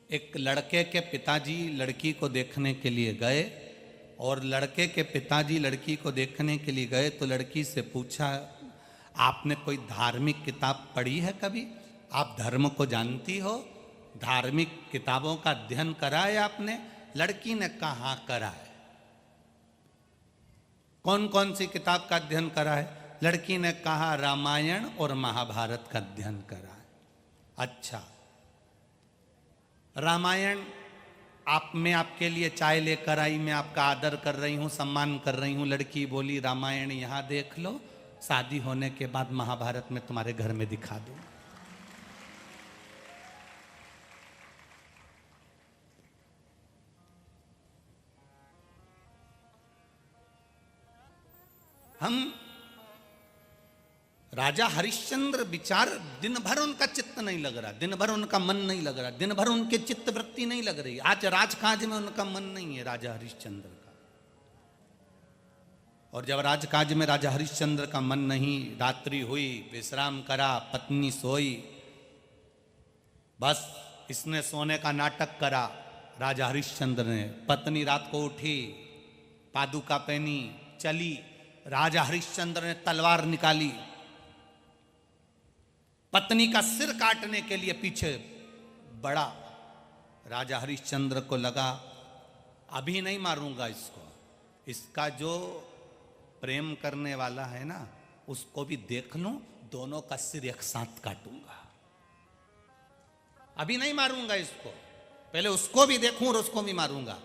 एक लड़के के पिताजी लड़की को देखने के लिए गए और लड़के के पिताजी लड़की को देखने के लिए गए तो लड़की से पूछा, आपने कोई धार्मिक किताब पढ़ी है कभी? आप धर्म को जानती हो? धार्मिक किताबों का अध्ययन करा है आपने? लड़की ने कहा हाँ करा है। कौन कौन सी किताब का अध्ययन करा है? लड़की ने कहा रामायण और महाभारत का अध्ययन करा है। अच्छा, रामायण आप मैं आपके लिए चाय लेकर आई, मैं आपका आदर कर रही हूं, सम्मान कर रही हूं। लड़की बोली रामायण यहां देख लो, शादी होने के बाद महाभारत में तुम्हारे घर में दिखा दूं। हम राजा हरिश्चंद्र विचार, दिन भर उनका चित्त नहीं लग रहा, दिन भर उनका मन नहीं लग रहा, दिन भर उनके चित्त वृत्ति नहीं लग रही। आज राजकाज में उनका मन नहीं है राजा हरिश्चंद्र का। और जब राजकाज में राजा हरिश्चंद्र का मन नहीं, रात्रि हुई, विश्राम करा, पत्नी सोई, बस इसने सोने का नाटक करा राजा हरिश्चंद्र ने। पत्नी रात को उठी, पादुका पहनी, चली। राजा हरिश्चंद्र ने तलवार निकाली, पत्नी का सिर काटने के लिए पीछे बढ़ा। राजा हरिश्चंद्र को लगा अभी नहीं मारूंगा इसको, इसका जो प्रेम करने वाला है ना उसको भी देख लूं, दोनों का सिर एक साथ काटूंगा। अभी नहीं मारूंगा इसको, पहले उसको भी देखूं और उसको भी मारूंगा।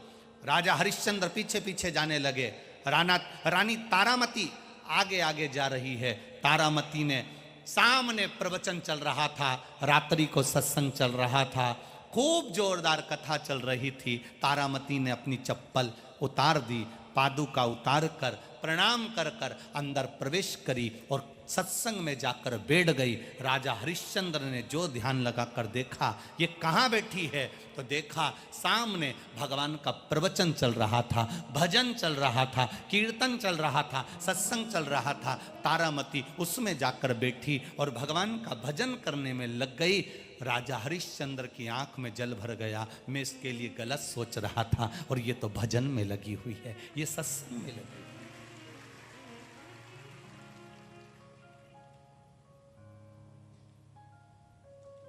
राजा हरिश्चंद्र पीछे पीछे जाने लगे। रानी तारामती आगे आगे जा रही है। तारामती ने सामने प्रवचन चल रहा था, रात्रि को सत्संग चल रहा था, खूब जोरदार कथा चल रही थी। तारामती ने अपनी चप्पल उतार दी, पादुका उतार कर प्रणाम कर कर अंदर प्रवेश करी और सत्संग में जाकर बैठ गई। राजा हरिश्चंद्र ने जो ध्यान लगाकर देखा ये कहाँ बैठी है, तो देखा सामने भगवान का प्रवचन चल रहा था, भजन चल रहा था, कीर्तन चल रहा था, सत्संग चल रहा था। तारामती उसमें जाकर बैठी और भगवान का भजन करने में लग गई। राजा हरिश्चंद्र की आंख में जल भर गया। मैं इसके लिए गलत सोच रहा था और ये तो भजन में लगी हुई है, ये सत्संग में लगी हुई है।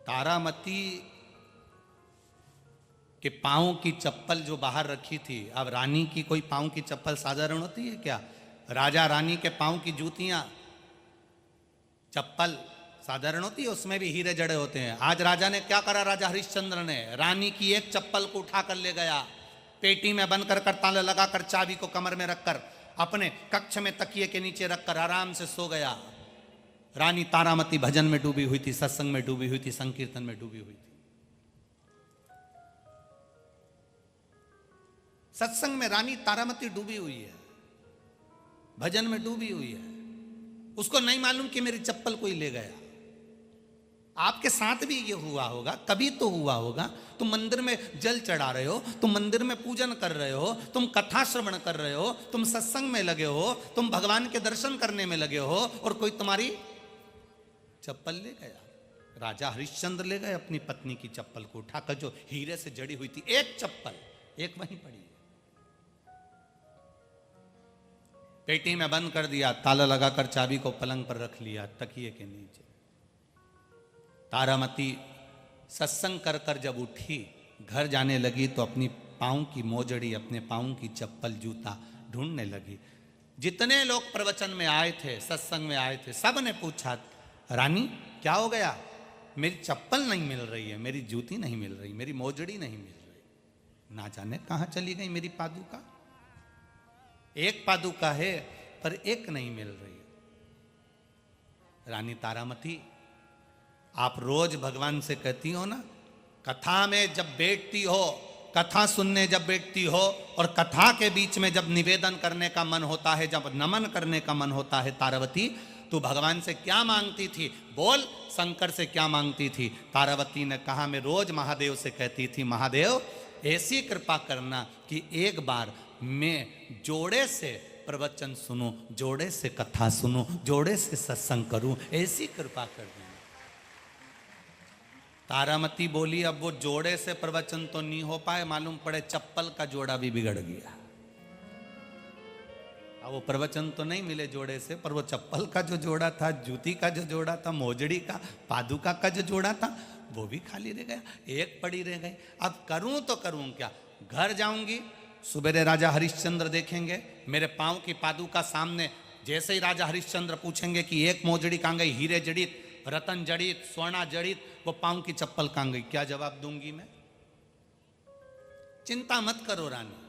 तारामती के पांव की चप्पल जो बाहर रखी थी, अब रानी की कोई पांव की चप्पल साधारण होती है क्या? राजा रानी के पांव की जूतियां, चप्पल साधारण होती है, उसमें भी हीरे जड़े होते हैं। आज राजा ने क्या करा, राजा हरिश्चंद्र ने रानी की एक चप्पल को उठा कर ले गया, पेटी में बंद कर ताला लगाकर, चाबी को कमर में रखकर अपने कक्ष में तकिए के नीचे रखकर आराम से सो गया। रानी तारामती भजन में डूबी हुई थी, सत्संग में डूबी हुई थी, संकीर्तन में डूबी हुई थी। सत्संग में रानी तारामती डूबी हुई है, भजन में डूबी हुई है। उसको नहीं मालूम कि मेरी चप्पल कोई ले गया। आपके साथ भी ये हुआ होगा, कभी तो हुआ होगा। तुम मंदिर में जल चढ़ा रहे हो, तुम मंदिर में पूजन कर रहे हो, तुम कथा श्रवण कर रहे हो, तुम सत्संग में लगे हो, तुम भगवान के दर्शन करने में लगे हो और कोई तुम्हारी चप्पल ले गया। राजा हरिश्चंद्र ले गए अपनी पत्नी की चप्पल को उठाकर, जो हीरे से जड़ी हुई थी, एक चप्पल, एक वहीं पड़ी है। पेटी में बंद कर दिया, ताला लगाकर चाबी को पलंग पर रख लिया तकिए के नीचे। तारामती सत्संग कर कर जब उठी, घर जाने लगी तो अपनी पांव की मोजड़ी, अपने पांव की चप्पल, जूता ढूंढने लगी। जितने लोग प्रवचन में आए थे, सत्संग में आए थे, सब ने पूछा रानी क्या हो गया? मेरी चप्पल नहीं मिल रही है, मेरी जूती नहीं मिल रही, मेरी मोजड़ी नहीं मिल रही, ना जाने कहां चली गई मेरी पादुका। एक पादुका है पर एक नहीं मिल रही। रानी तारामती, आप रोज भगवान से कहती हो ना, कथा में जब बैठती हो, कथा सुनने जब बैठती हो और कथा के बीच में जब निवेदन करने का मन होता है, जब नमन करने का मन होता है, तारावती तू भगवान से क्या मांगती थी? बोल, शंकर से क्या मांगती थी? तारावती ने कहा मैं रोज महादेव से कहती थी, महादेव ऐसी कृपा करना कि एक बार मैं जोड़े से प्रवचन सुनूं, जोड़े से कथा सुनूं, जोड़े से सत्संग करूं, ऐसी कृपा कर देना। तारामती बोली अब वो जोड़े से प्रवचन तो नहीं हो पाए, मालूम पड़े चप्पल का जोड़ा भी बिगड़ गया। अब वो प्रवचन तो नहीं मिले जोड़े से, पर वो चप्पल का जो जोड़ा था, जूती का जो जोड़ा था, मोजड़ी का, पादुका का जो जोड़ा था, वो भी खाली रह गया, एक पड़ी रह गई। अब करूं तो करूं क्या? घर जाऊंगी, सुबेरे राजा हरिश्चंद्र देखेंगे मेरे पांव की पादुका सामने, जैसे ही राजा हरिश्चंद्र पूछेंगे कि एक मोजड़ी कहाँ गई, हीरे जड़ित, रतन जड़ित, सोना जड़ित, वो पांव की चप्पल कहाँ गई, क्या जवाब दूंगी मैं? चिंता मत करो रानी,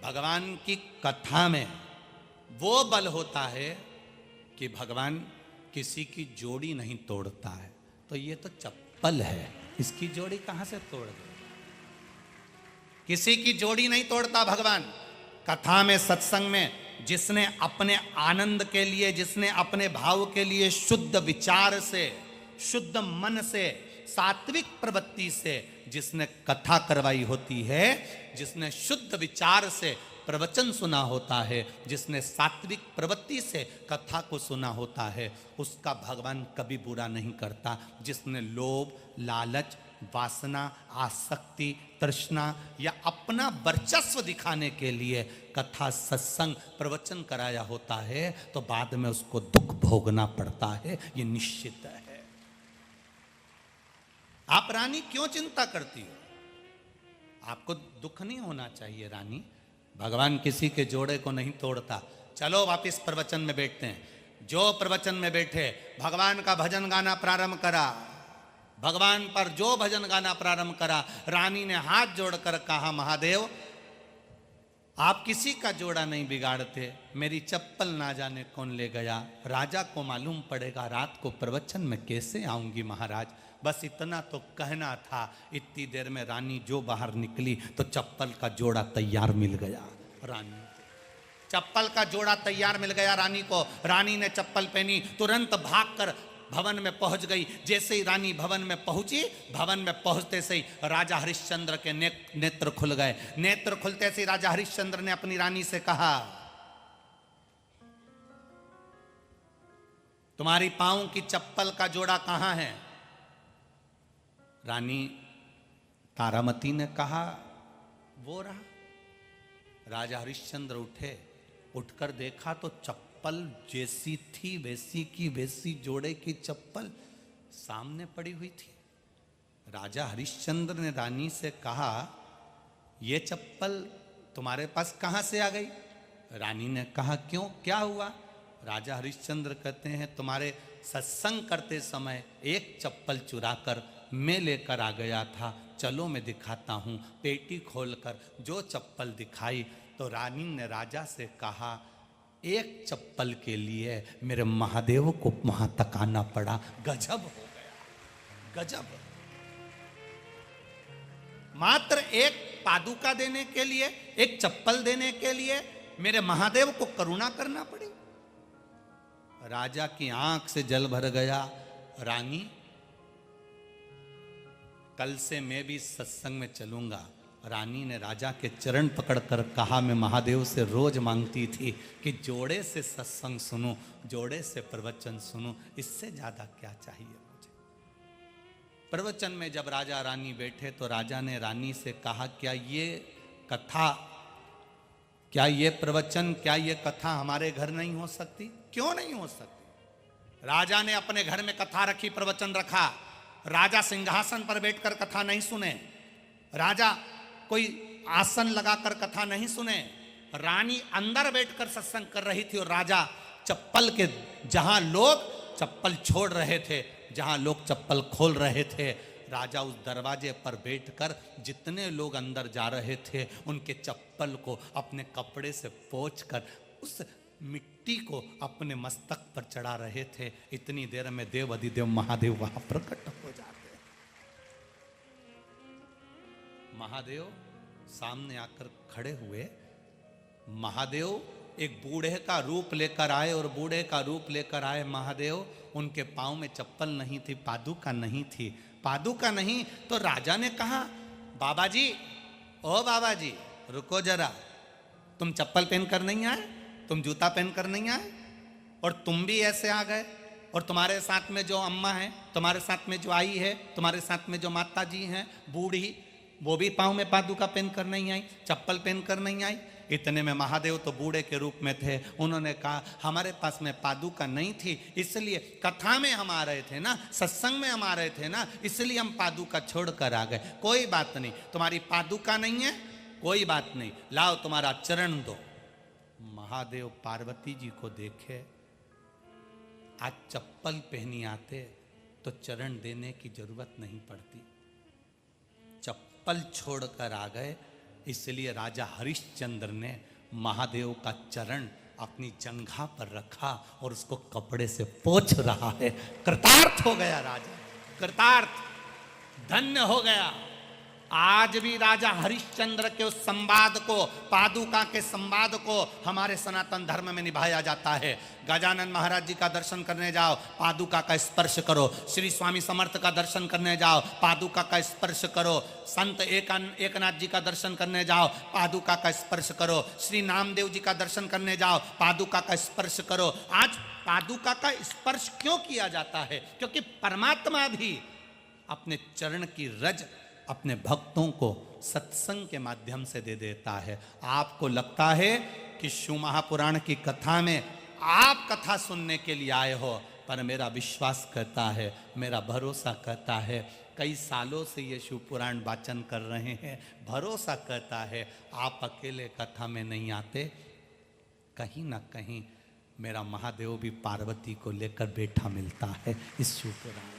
भगवान की कथा में वो बल होता है कि भगवान किसी की जोड़ी नहीं तोड़ता है। तो ये तो चप्पल है, इसकी जोड़ी कहां से तोड़ दे? किसी की जोड़ी नहीं तोड़ता भगवान। कथा में, सत्संग में जिसने अपने आनंद के लिए, जिसने अपने भाव के लिए शुद्ध विचार से, शुद्ध मन से, सात्विक प्रवृत्ति से जिसने कथा करवाई होती है, जिसने शुद्ध विचार से प्रवचन सुना होता है, जिसने सात्विक प्रवृत्ति से कथा को सुना होता है, उसका भगवान कभी बुरा नहीं करता। जिसने लोभ, लालच, वासना, आसक्ति, तृष्णा या अपना वर्चस्व दिखाने के लिए कथा, सत्संग, प्रवचन कराया होता है, तो बाद में उसको दुख भोगना पड़ता है, ये निश्चित है। आप रानी क्यों चिंता करती हो? आपको दुख नहीं होना चाहिए रानी, भगवान किसी के जोड़े को नहीं तोड़ता। चलो वापिस प्रवचन में बैठते हैं। जो प्रवचन में बैठे, भगवान का भजन गाना प्रारंभ करा, भगवान पर जो भजन गाना प्रारंभ करा, रानी ने हाथ जोड़कर कहा, महादेव आप किसी का जोड़ा नहीं बिगाड़ते, मेरी चप्पल ना जाने कौन ले गया, राजा को मालूम पड़ेगा, रात को प्रवचन में कैसे आऊंगी महाराज। बस इतना तो कहना था। इतनी देर में रानी जो बाहर निकली तो चप्पल का जोड़ा तैयार मिल गया रानी को। चप्पल का जोड़ा तैयार मिल गया रानी को। रानी ने चप्पल पहनी, तुरंत भागकर भवन में पहुंच गई। जैसे ही रानी भवन में पहुंची, भवन में पहुंचते से ही राजा हरिश्चंद्र के नेत्र खुल गए। नेत्र खुलते से राजा हरिश्चंद्र ने अपनी रानी से कहा, तुम्हारी पांव की चप्पल का जोड़ा कहां है? रानी तारामती ने कहा, वो रहा। राजा हरिश्चंद्र उठे, उठकर देखा तो चप्पल जैसी थी वैसी की वैसी जोड़े की चप्पल सामने पड़ी हुई थी। राजा हरिश्चंद्र ने रानी से कहा, ये चप्पल तुम्हारे पास कहां से आ गई? रानी ने कहा, क्यों, क्या हुआ? राजा हरिश्चंद्र कहते हैं, तुम्हारे सत्संग करते समय एक चप्पल चुराकर मैं लेकर आ गया था, चलो मैं दिखाता हूँ। पेटी खोलकर जो चप्पल दिखाई तो रानी ने राजा से कहा, एक चप्पल के लिए मेरे महादेव को वहां तक आना पड़ा। गजब हो गया, गजब। मात्र एक पादुका देने के लिए, एक चप्पल देने के लिए मेरे महादेव को करुणा करना पड़ी। राजा की आंख से जल भर गया। रानी, कल से मैं भी सत्संग में चलूंगा। रानी ने राजा के चरण पकड़कर कहा, मैं महादेव से रोज मांगती थी कि जोड़े से सत्संग सुनूं, जोड़े से प्रवचन सुनूं, इससे ज्यादा क्या चाहिए मुझे। प्रवचन में जब राजा रानी बैठे तो राजा ने रानी से कहा, क्या ये कथा, क्या ये प्रवचन, क्या ये कथा हमारे घर नहीं हो सकती? क्यों नहीं हो सकती? राजा ने अपने घर में कथा रखी, प्रवचन रखा। राजा सिंहासन पर बैठकर कथा नहीं सुने, राजा कोई आसन लगाकर कथा नहीं सुने। रानी अंदर बैठकर सत्संग कर रही थी और राजा चप्पल के, जहां लोग चप्पल छोड़ रहे थे, जहां लोग चप्पल खोल रहे थे, राजा उस दरवाजे पर बैठकर जितने लोग अंदर जा रहे थे उनके चप्पल को अपने कपड़े से पोंछकर उस मिट्टी को अपने मस्तक पर चढ़ा रहे थे। इतनी देर में देव अधिदेव महादेव वहां प्रकट हो जाते। महादेव सामने आकर खड़े हुए। महादेव एक बूढ़े का रूप लेकर आए और बूढ़े का रूप लेकर आए महादेव। उनके पांव में चप्पल नहीं थी, पादुका नहीं थी। पादुका नहीं तो राजा ने कहा, बाबा जी, ओ बाबा जी, रुको जरा, तुम चप्पल पहनकर नहीं आए, तुम जूता पहनकर नहीं आए, और तुम भी ऐसे आ गए, और तुम्हारे साथ में जो अम्मा है, तुम्हारे साथ में जो आई है, तुम्हारे साथ में जो माता जी हैं बूढ़ी, वो भी पाँव में पादुका पहन कर नहीं आई, चप्पल पहन कर नहीं आई। इतने में महादेव तो बूढ़े के रूप में थे। उन्होंने कहा हमारे पास में पादुका नहीं थी, इसलिए कथा में हम आ रहे थे ना, सत्संग में हम आ रहे थे ना, इसलिए हम पादुका छोड़ कर आ गए। कोई बात नहीं, तुम्हारी पादुका नहीं है, कोई बात नहीं, लाओ तुम्हारा चरण दो। महादेव पार्वती जी को देखे, आज चप्पल पहनी आते तो चरण देने की जरूरत नहीं पड़ती, चप्पल छोड़कर आ गए। इसलिए राजा हरिश्चंद्र ने महादेव का चरण अपनी जंघा पर रखा और उसको कपड़े से पोंछ रहा है। कृतार्थ हो गया राजा, कृतार्थ, धन्य हो गया। आज भी राजा हरिश्चंद्र के उस संवाद को, पादुका के संवाद को हमारे सनातन धर्म में निभाया जाता है। गजानन महाराज जी का दर्शन करने जाओ, पादुका का स्पर्श करो। श्री स्वामी समर्थ का दर्शन करने जाओ, पादुका का स्पर्श करो। संत एकनाथ जी का दर्शन करने जाओ, पादुका का स्पर्श करो। श्री नामदेव जी का दर्शन करने जाओ, पादुका का स्पर्श करो। आज पादुका का स्पर्श क्यों किया जाता है? क्योंकि परमात्मा भी अपने चरण की रज अपने भक्तों को सत्संग के माध्यम से दे देता है। आपको लगता है कि शिव महापुराण की कथा में आप कथा सुनने के लिए आए हो, पर मेरा विश्वास कहता है, मेरा भरोसा कहता है, कई सालों से ये शिव पुराण वाचन कर रहे हैं, भरोसा कहता है आप अकेले कथा में नहीं आते, कहीं ना कहीं मेरा महादेव भी पार्वती को लेकर बैठा मिलता है इस शिव पुराण।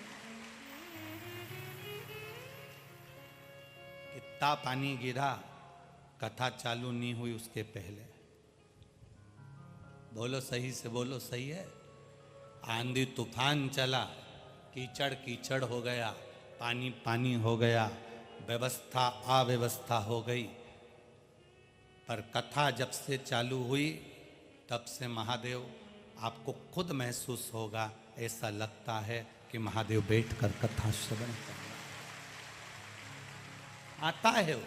कितना पानी गिरा, कथा चालू नहीं हुई उसके पहले। बोलो सही से, बोलो सही है। आंधी तूफान चला, कीचड़ कीचड़ हो गया, पानी पानी हो गया, व्यवस्था अव्यवस्था हो गई। पर कथा जब से चालू हुई तब से महादेव आपको खुद महसूस होगा, ऐसा लगता है कि महादेव बैठकर कथा श्रवण कर रहा आता है। वो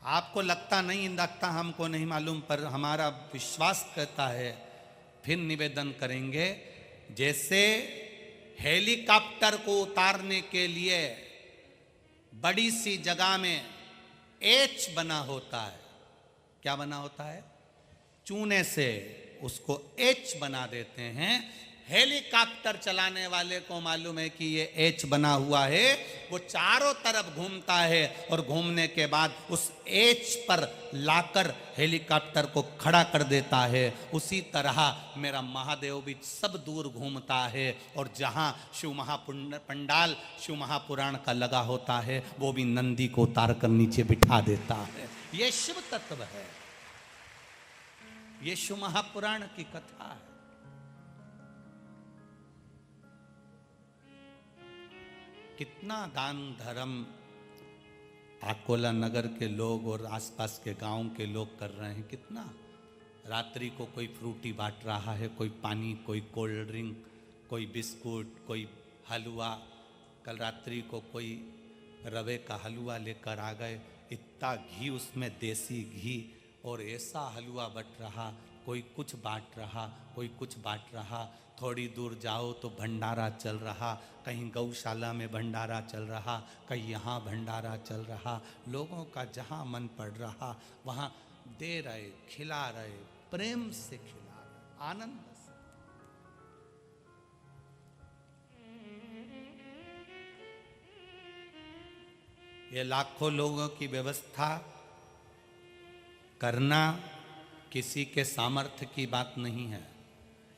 आपको लगता नहीं, लगता हमको नहीं मालूम, पर हमारा विश्वास कहता है। फिर निवेदन करेंगे, जैसे हेलीकॉप्टर को उतारने के लिए बड़ी सी जगह में एच बना होता है। क्या बना होता है? चूने से उसको एच बना देते हैं। हेलीकॉप्टर चलाने वाले को मालूम है कि ये एच बना हुआ है, वो चारों तरफ घूमता है और घूमने के बाद उस एच पर लाकर हेलीकॉप्टर को खड़ा कर देता है। उसी तरह मेरा महादेव भी सब दूर घूमता है और जहाँ शिव महापंडाल शिव महापुराण का लगा होता है, वो भी नंदी को उतार कर नीचे बिठा देता है। ये शिव तत्व है, ये शिव महापुराण की कथा है। कितना दान धर्म अकोला नगर के लोग और आसपास के गांव के लोग कर रहे हैं। कितना रात्रि को कोई फ्रूटी बांट रहा है, कोई पानी, कोई कोल्ड ड्रिंक, कोई बिस्कुट, कोई हलवा। कल रात्रि को कोई रवे का हलवा लेकर आ गए, इतना घी उसमें, देसी घी, और ऐसा हलवा बट रहा, कोई कुछ बांट रहा, कोई कुछ बांट रहा। थोड़ी दूर जाओ तो भंडारा चल रहा, कहीं गौशाला में भंडारा चल रहा, कहीं यहाँ भंडारा चल रहा। लोगों का जहाँ मन पड़ रहा वहाँ दे रहे, खिला रहे, प्रेम से खिला रहे, आनंद से। ये लाखों लोगों की व्यवस्था करना किसी के सामर्थ्य की बात नहीं है।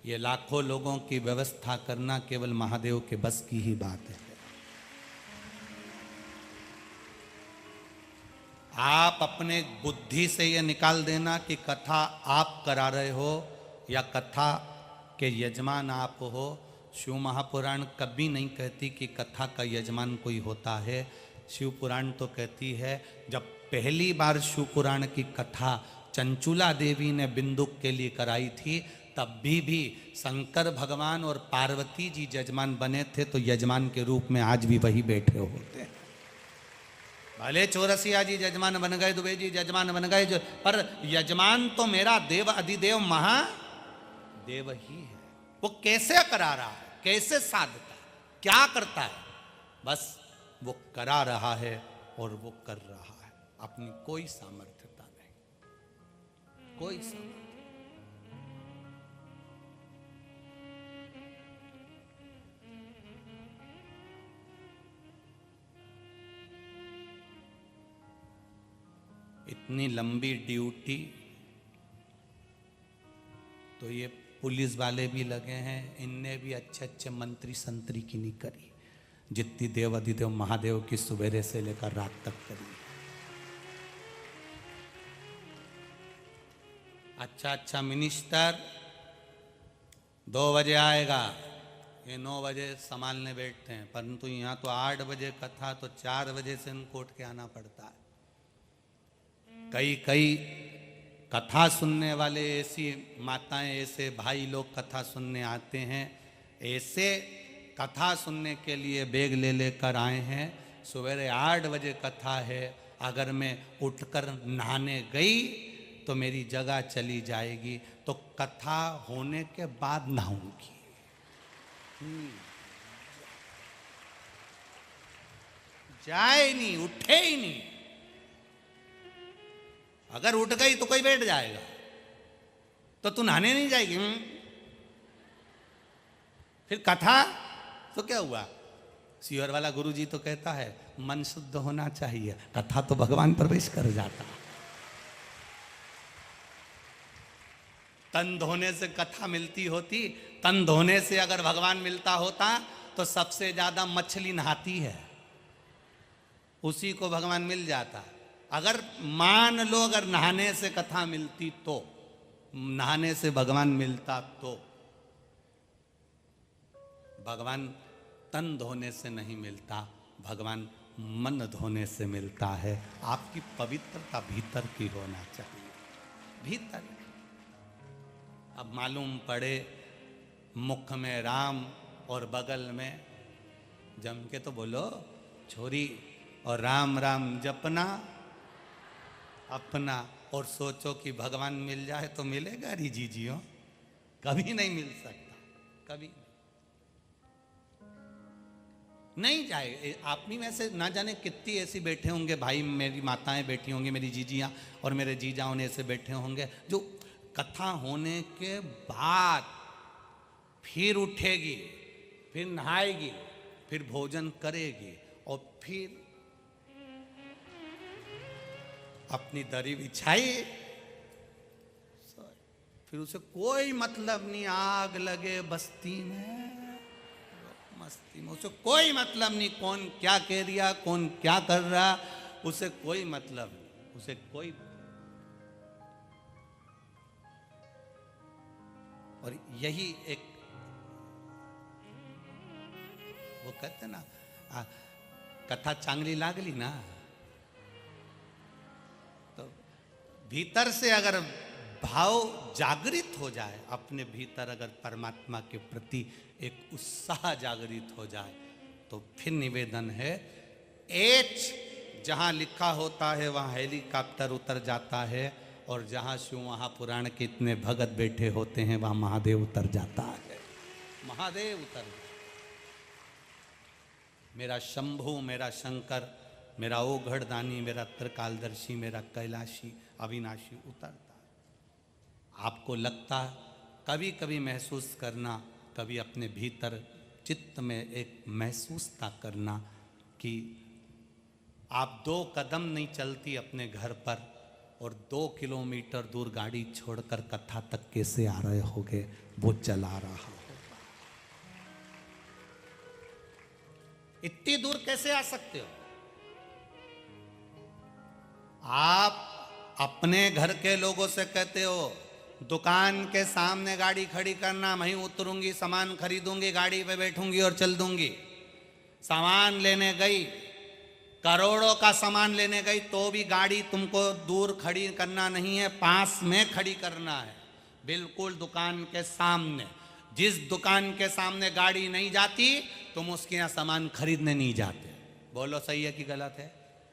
ये लाखों लोगों की व्यवस्था करना केवल महादेव के बस की ही बात है। आप अपने बुद्धि से ये निकाल देना कि कथा आप करा रहे हो या कथा के यजमान आप हो। शिव महापुराण कभी नहीं कहती कि कथा का यजमान कोई होता है। शिव पुराण तो कहती है, जब पहली बार शिव पुराण की कथा चंचुला देवी ने बिंदुक के लिए कराई थी, तब भी शंकर भगवान और पार्वती जी यजमान बने थे, तो यजमान के रूप में आज भी वही बैठे होते हैं। भले चौरसिया जी यजमान बन गए, दुबे जी यजमान बन गए, पर यजमान तो मेरा देव अधिदेव महादेव ही है। वो कैसे करा रहा है, कैसे साधता है, क्या करता है, बस वो करा रहा है और वो कर रहा है। अपनी कोई सामर्थ्यता नहीं, कोई सामर्थ्य। इतनी लंबी ड्यूटी तो ये पुलिस वाले भी लगे हैं, इनने भी अच्छे अच्छे मंत्री संतरी की नहीं करी जितनी देव अधिदेव महादेव की सवेरे से लेकर रात तक करी। अच्छा अच्छा मिनिस्टर 2 बजे आएगा, ये 9 बजे संभालने बैठते हैं, परंतु यहाँ तो 8 बजे कथा, तो 4 बजे से इनको उठ के आना पड़ता है। कई कथा सुनने वाले ऐसी माताएं, ऐसे भाई लोग कथा सुनने आते हैं, ऐसे कथा सुनने के लिए बैग ले लेकर आए हैं। सवेरे 8 बजे कथा है, अगर मैं उठकर नहाने गई तो मेरी जगह चली जाएगी, तो कथा होने के बाद नहाऊंगी। जाए नहीं, उठे ही नहीं। अगर उठ गई तो कोई बैठ जाएगा, तो तू नहाने नहीं जाएगी। फिर कथा तो क्या हुआ? सीवर वाला गुरुजी तो कहता है मन शुद्ध होना चाहिए, कथा तो भगवान प्रवेश कर जाता। तन धोने से कथा मिलती होती, तन धोने से अगर भगवान मिलता होता तो सबसे ज्यादा मछली नहाती है, उसी को भगवान मिल जाता। अगर मान लो अगर नहाने से कथा मिलती तो, नहाने से भगवान मिलता तो, भगवान तन धोने से नहीं मिलता, भगवान मन धोने से मिलता है। आपकी पवित्रता भीतर की होना चाहिए, भीतर। अब मालूम पड़े मुख में राम और बगल में, जम के तो बोलो छोरी, और राम राम जपना अपना, और सोचो कि भगवान मिल जाए तो मिलेगा री जीजियो, कभी नहीं मिल सकता, कभी नहीं जाए। आप भी में से ना जाने कितनी ऐसी बैठे होंगे भाई, मेरी माताएं बैठी होंगी, मेरी जीजियां और मेरे जीजाओं ने ऐसे बैठे होंगे, जो कथा होने के बाद फिर उठेगी, फिर नहाएगी, फिर भोजन करेगी, और फिर अपनी दरी बिछाई, फिर उसे कोई मतलब नहीं, आग लगे बस्ती में मस्ती में, उसे कोई मतलब नहीं कौन क्या कह रहा, कौन क्या कर रहा, उसे कोई मतलब नहीं, उसे कोई। और यही एक वो कहते ना, कथा चांगली लागली ना, तो भीतर से अगर भाव जागृत हो जाए, अपने भीतर अगर परमात्मा के प्रति एक उत्साह जागृत हो जाए, तो फिर निवेदन है, एच जहां लिखा होता है वहां हेलीकॉप्टर उतर जाता है, और जहां शिव महापुराण के इतने भगत बैठे होते हैं वहां महादेव उतर जाता है, महादेव उतर। मेरा शंभु, मेरा शंकर, मेरा ओघड़दानी, मेरा त्रिकालदर्शी, मेरा कैलाशी अविनाशी उतरता। आपको लगता, कभी कभी महसूस करना, कभी अपने भीतर चित्त में एक महसूसता करना कि आप 2 कदम नहीं चलती अपने घर पर, और 2 किलोमीटर दूर गाड़ी छोड़कर कथा तक कैसे आ रहे होगे, वो चला रहा होगा। इतनी दूर कैसे आ सकते हो? आप अपने घर के लोगों से कहते हो दुकान के सामने गाड़ी खड़ी करना, वहीं उतरूंगी, सामान खरीदूंगी, गाड़ी पे बैठूंगी और चल दूंगी। सामान लेने गई, करोड़ों का सामान लेने गई, तो भी गाड़ी तुमको दूर खड़ी करना नहीं है, पास में खड़ी करना है, बिल्कुल दुकान के सामने। जिस दुकान के सामने गाड़ी नहीं जाती, तुम उसके यहाँ सामान खरीदने नहीं जाते। बोलो सही है कि गलत है?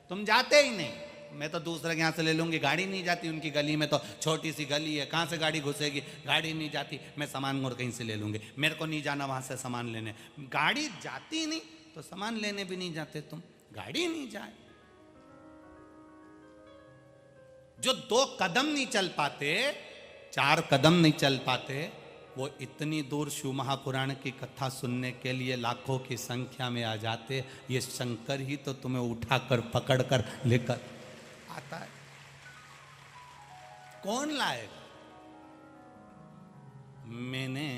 तुम जाते ही नहीं। मैं तो दूसरे के यहाँ से ले लूंगी, गाड़ी नहीं जाती उनकी गली में, तो छोटी सी गली है, कहाँ से गाड़ी घुसेगी, गाड़ी नहीं जाती, मैं सामान और कहीं से ले लूंगी, मेरे को नहीं जाना वहाँ से सामान लेने। गाड़ी जाती नहीं तो सामान लेने भी नहीं जाते तुम, गाड़ी नहीं जाए। जो 2 कदम नहीं चल पाते, 4 कदम नहीं चल पाते, वो इतनी दूर शिव महापुराण की कथा सुनने के लिए लाखों की संख्या में आ जाते। ये शंकर ही तो तुम्हें उठाकर पकड़कर लेकर आता है, कौन लाएगा? मैंने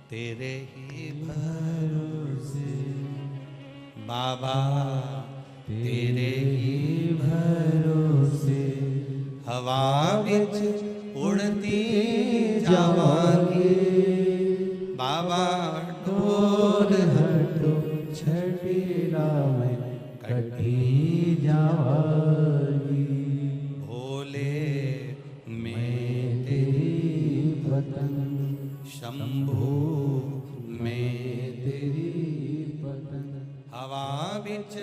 तेरे ही भरोसे बाबा, तेरे ही भरोसे हवा बिच उड़ती जावांगी बाबा, डोर हटो छड़ीला में कटी जावांगी। भोले मैं तेरी पतंग, शंभू मैं तेरी पतंग, हवा बिच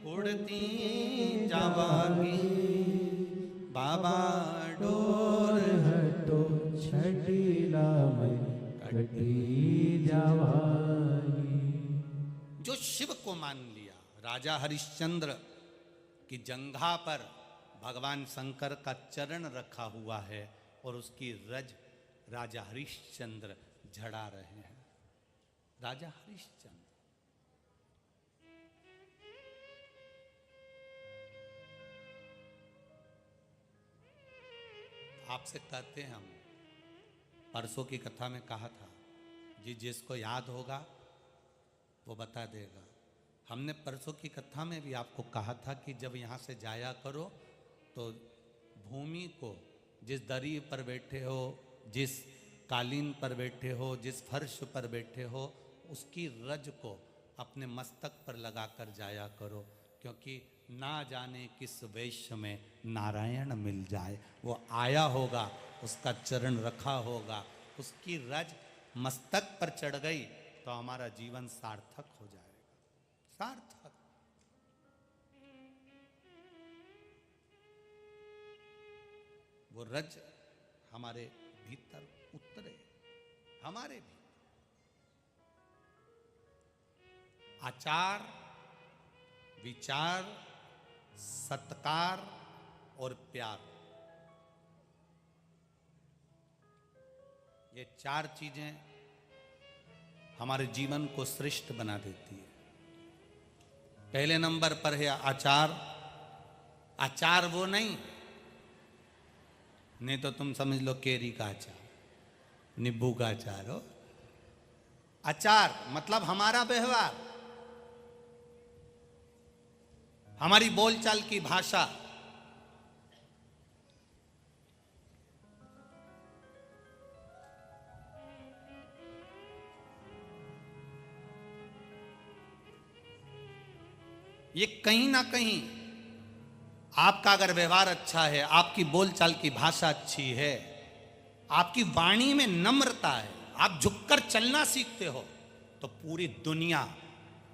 उड़ती जावांगी बाबा, डोर हटो छड़ीला में कटी जावांगी। जो शिव को मान लिया, राजा हरिश्चंद्र की जंघा पर भगवान शंकर का चरण रखा हुआ है और उसकी रज राजा हरिश्चंद्र झड़ा रहे हैं। राजा हरिश्चंद्र आपसे कहते हैं, हम परसों की कथा में कहा था, जिसको याद होगा वो बता देगा। हमने परसों की कथा में भी आपको कहा था कि जब यहाँ से जाया करो तो भूमि को, जिस दरी पर बैठे हो, जिस कालीन पर बैठे हो, जिस फर्श पर बैठे हो, उसकी रज को अपने मस्तक पर लगाकर जाया करो, क्योंकि ना जाने किस वैश्य में नारायण मिल जाए। वो आया होगा, उसका चरण रखा होगा, उसकी रज मस्तक पर चढ़ गई तो हमारा जीवन सार्थक हो जाएगा, सार्थक। वो रज हमारे भीतर उतरे, हमारे भीतर आचार, विचार, सत्कार और प्यार, ये 4 चीजें हमारे जीवन को श्रेष्ठ बना देती है। पहले नंबर पर है आचार। आचार वो नहीं तो तुम समझ लो केरी का अचार, नींबू का अचार हो। आचार मतलब हमारा व्यवहार, हमारी बोलचाल की भाषा, ये कहीं ना कहीं आपका अगर व्यवहार अच्छा है, आपकी बोलचाल की भाषा अच्छी है, आपकी वाणी में नम्रता है, आप झुककर चलना सीखते हो, तो पूरी दुनिया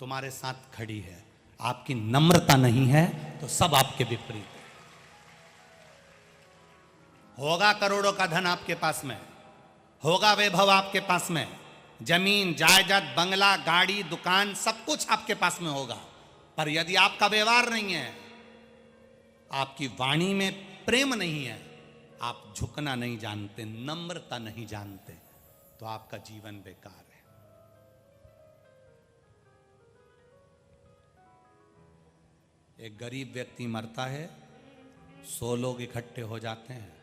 तुम्हारे साथ खड़ी है। आपकी नम्रता नहीं है तो सब आपके विपरीत है। होगा करोड़ों का धन आपके पास में, होगा वैभव आपके पास में, जमीन जायदाद, बंगला, गाड़ी, दुकान, सब कुछ आपके पास में होगा, पर यदि आपका व्यवहार नहीं है, आपकी वाणी में प्रेम नहीं है, आप झुकना नहीं जानते, नम्रता नहीं जानते, तो आपका जीवन बेकार है। एक गरीब व्यक्ति मरता है, 100 लोग इकट्ठे हो जाते हैं।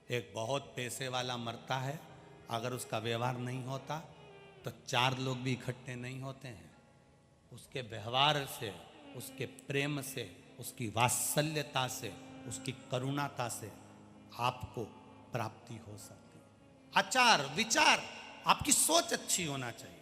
एक बहुत पैसे वाला मरता है, अगर उसका व्यवहार नहीं होता तो 4 लोग भी इकट्ठे नहीं होते हैं। उसके व्यवहार से, उसके प्रेम से, उसकी वात्सल्यता से, उसकी करुणाता से आपको प्राप्ति हो सकती है। आचार, विचार, आपकी सोच अच्छी होना चाहिए।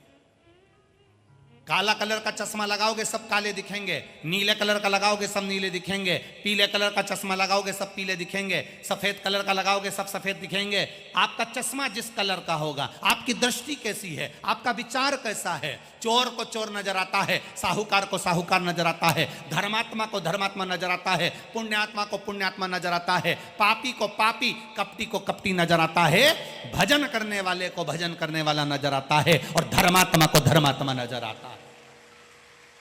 काला कलर का चश्मा लगाओगे सब काले दिखेंगे, नीले कलर का लगाओगे सब नीले दिखेंगे, पीले कलर का चश्मा लगाओगे सब पीले दिखेंगे, सफेद कलर का लगाओगे सब सफेद दिखेंगे। आपका चश्मा जिस कलर का होगा, आपकी दृष्टि कैसी है, आपका विचार कैसा है। चोर को चोर नजर आता है, साहूकार को साहूकार नजर आता है, धर्मात्मा को धर्मात्मा नजर आता है, पुण्यात्मा को पुण्यात्मा नजर आता है, पापी को पापी, कपटी को कपटी नजर आता है, भजन करने वाले को भजन करने वाला नजर आता है, और धर्मात्मा को धर्मात्मा नजर आता है।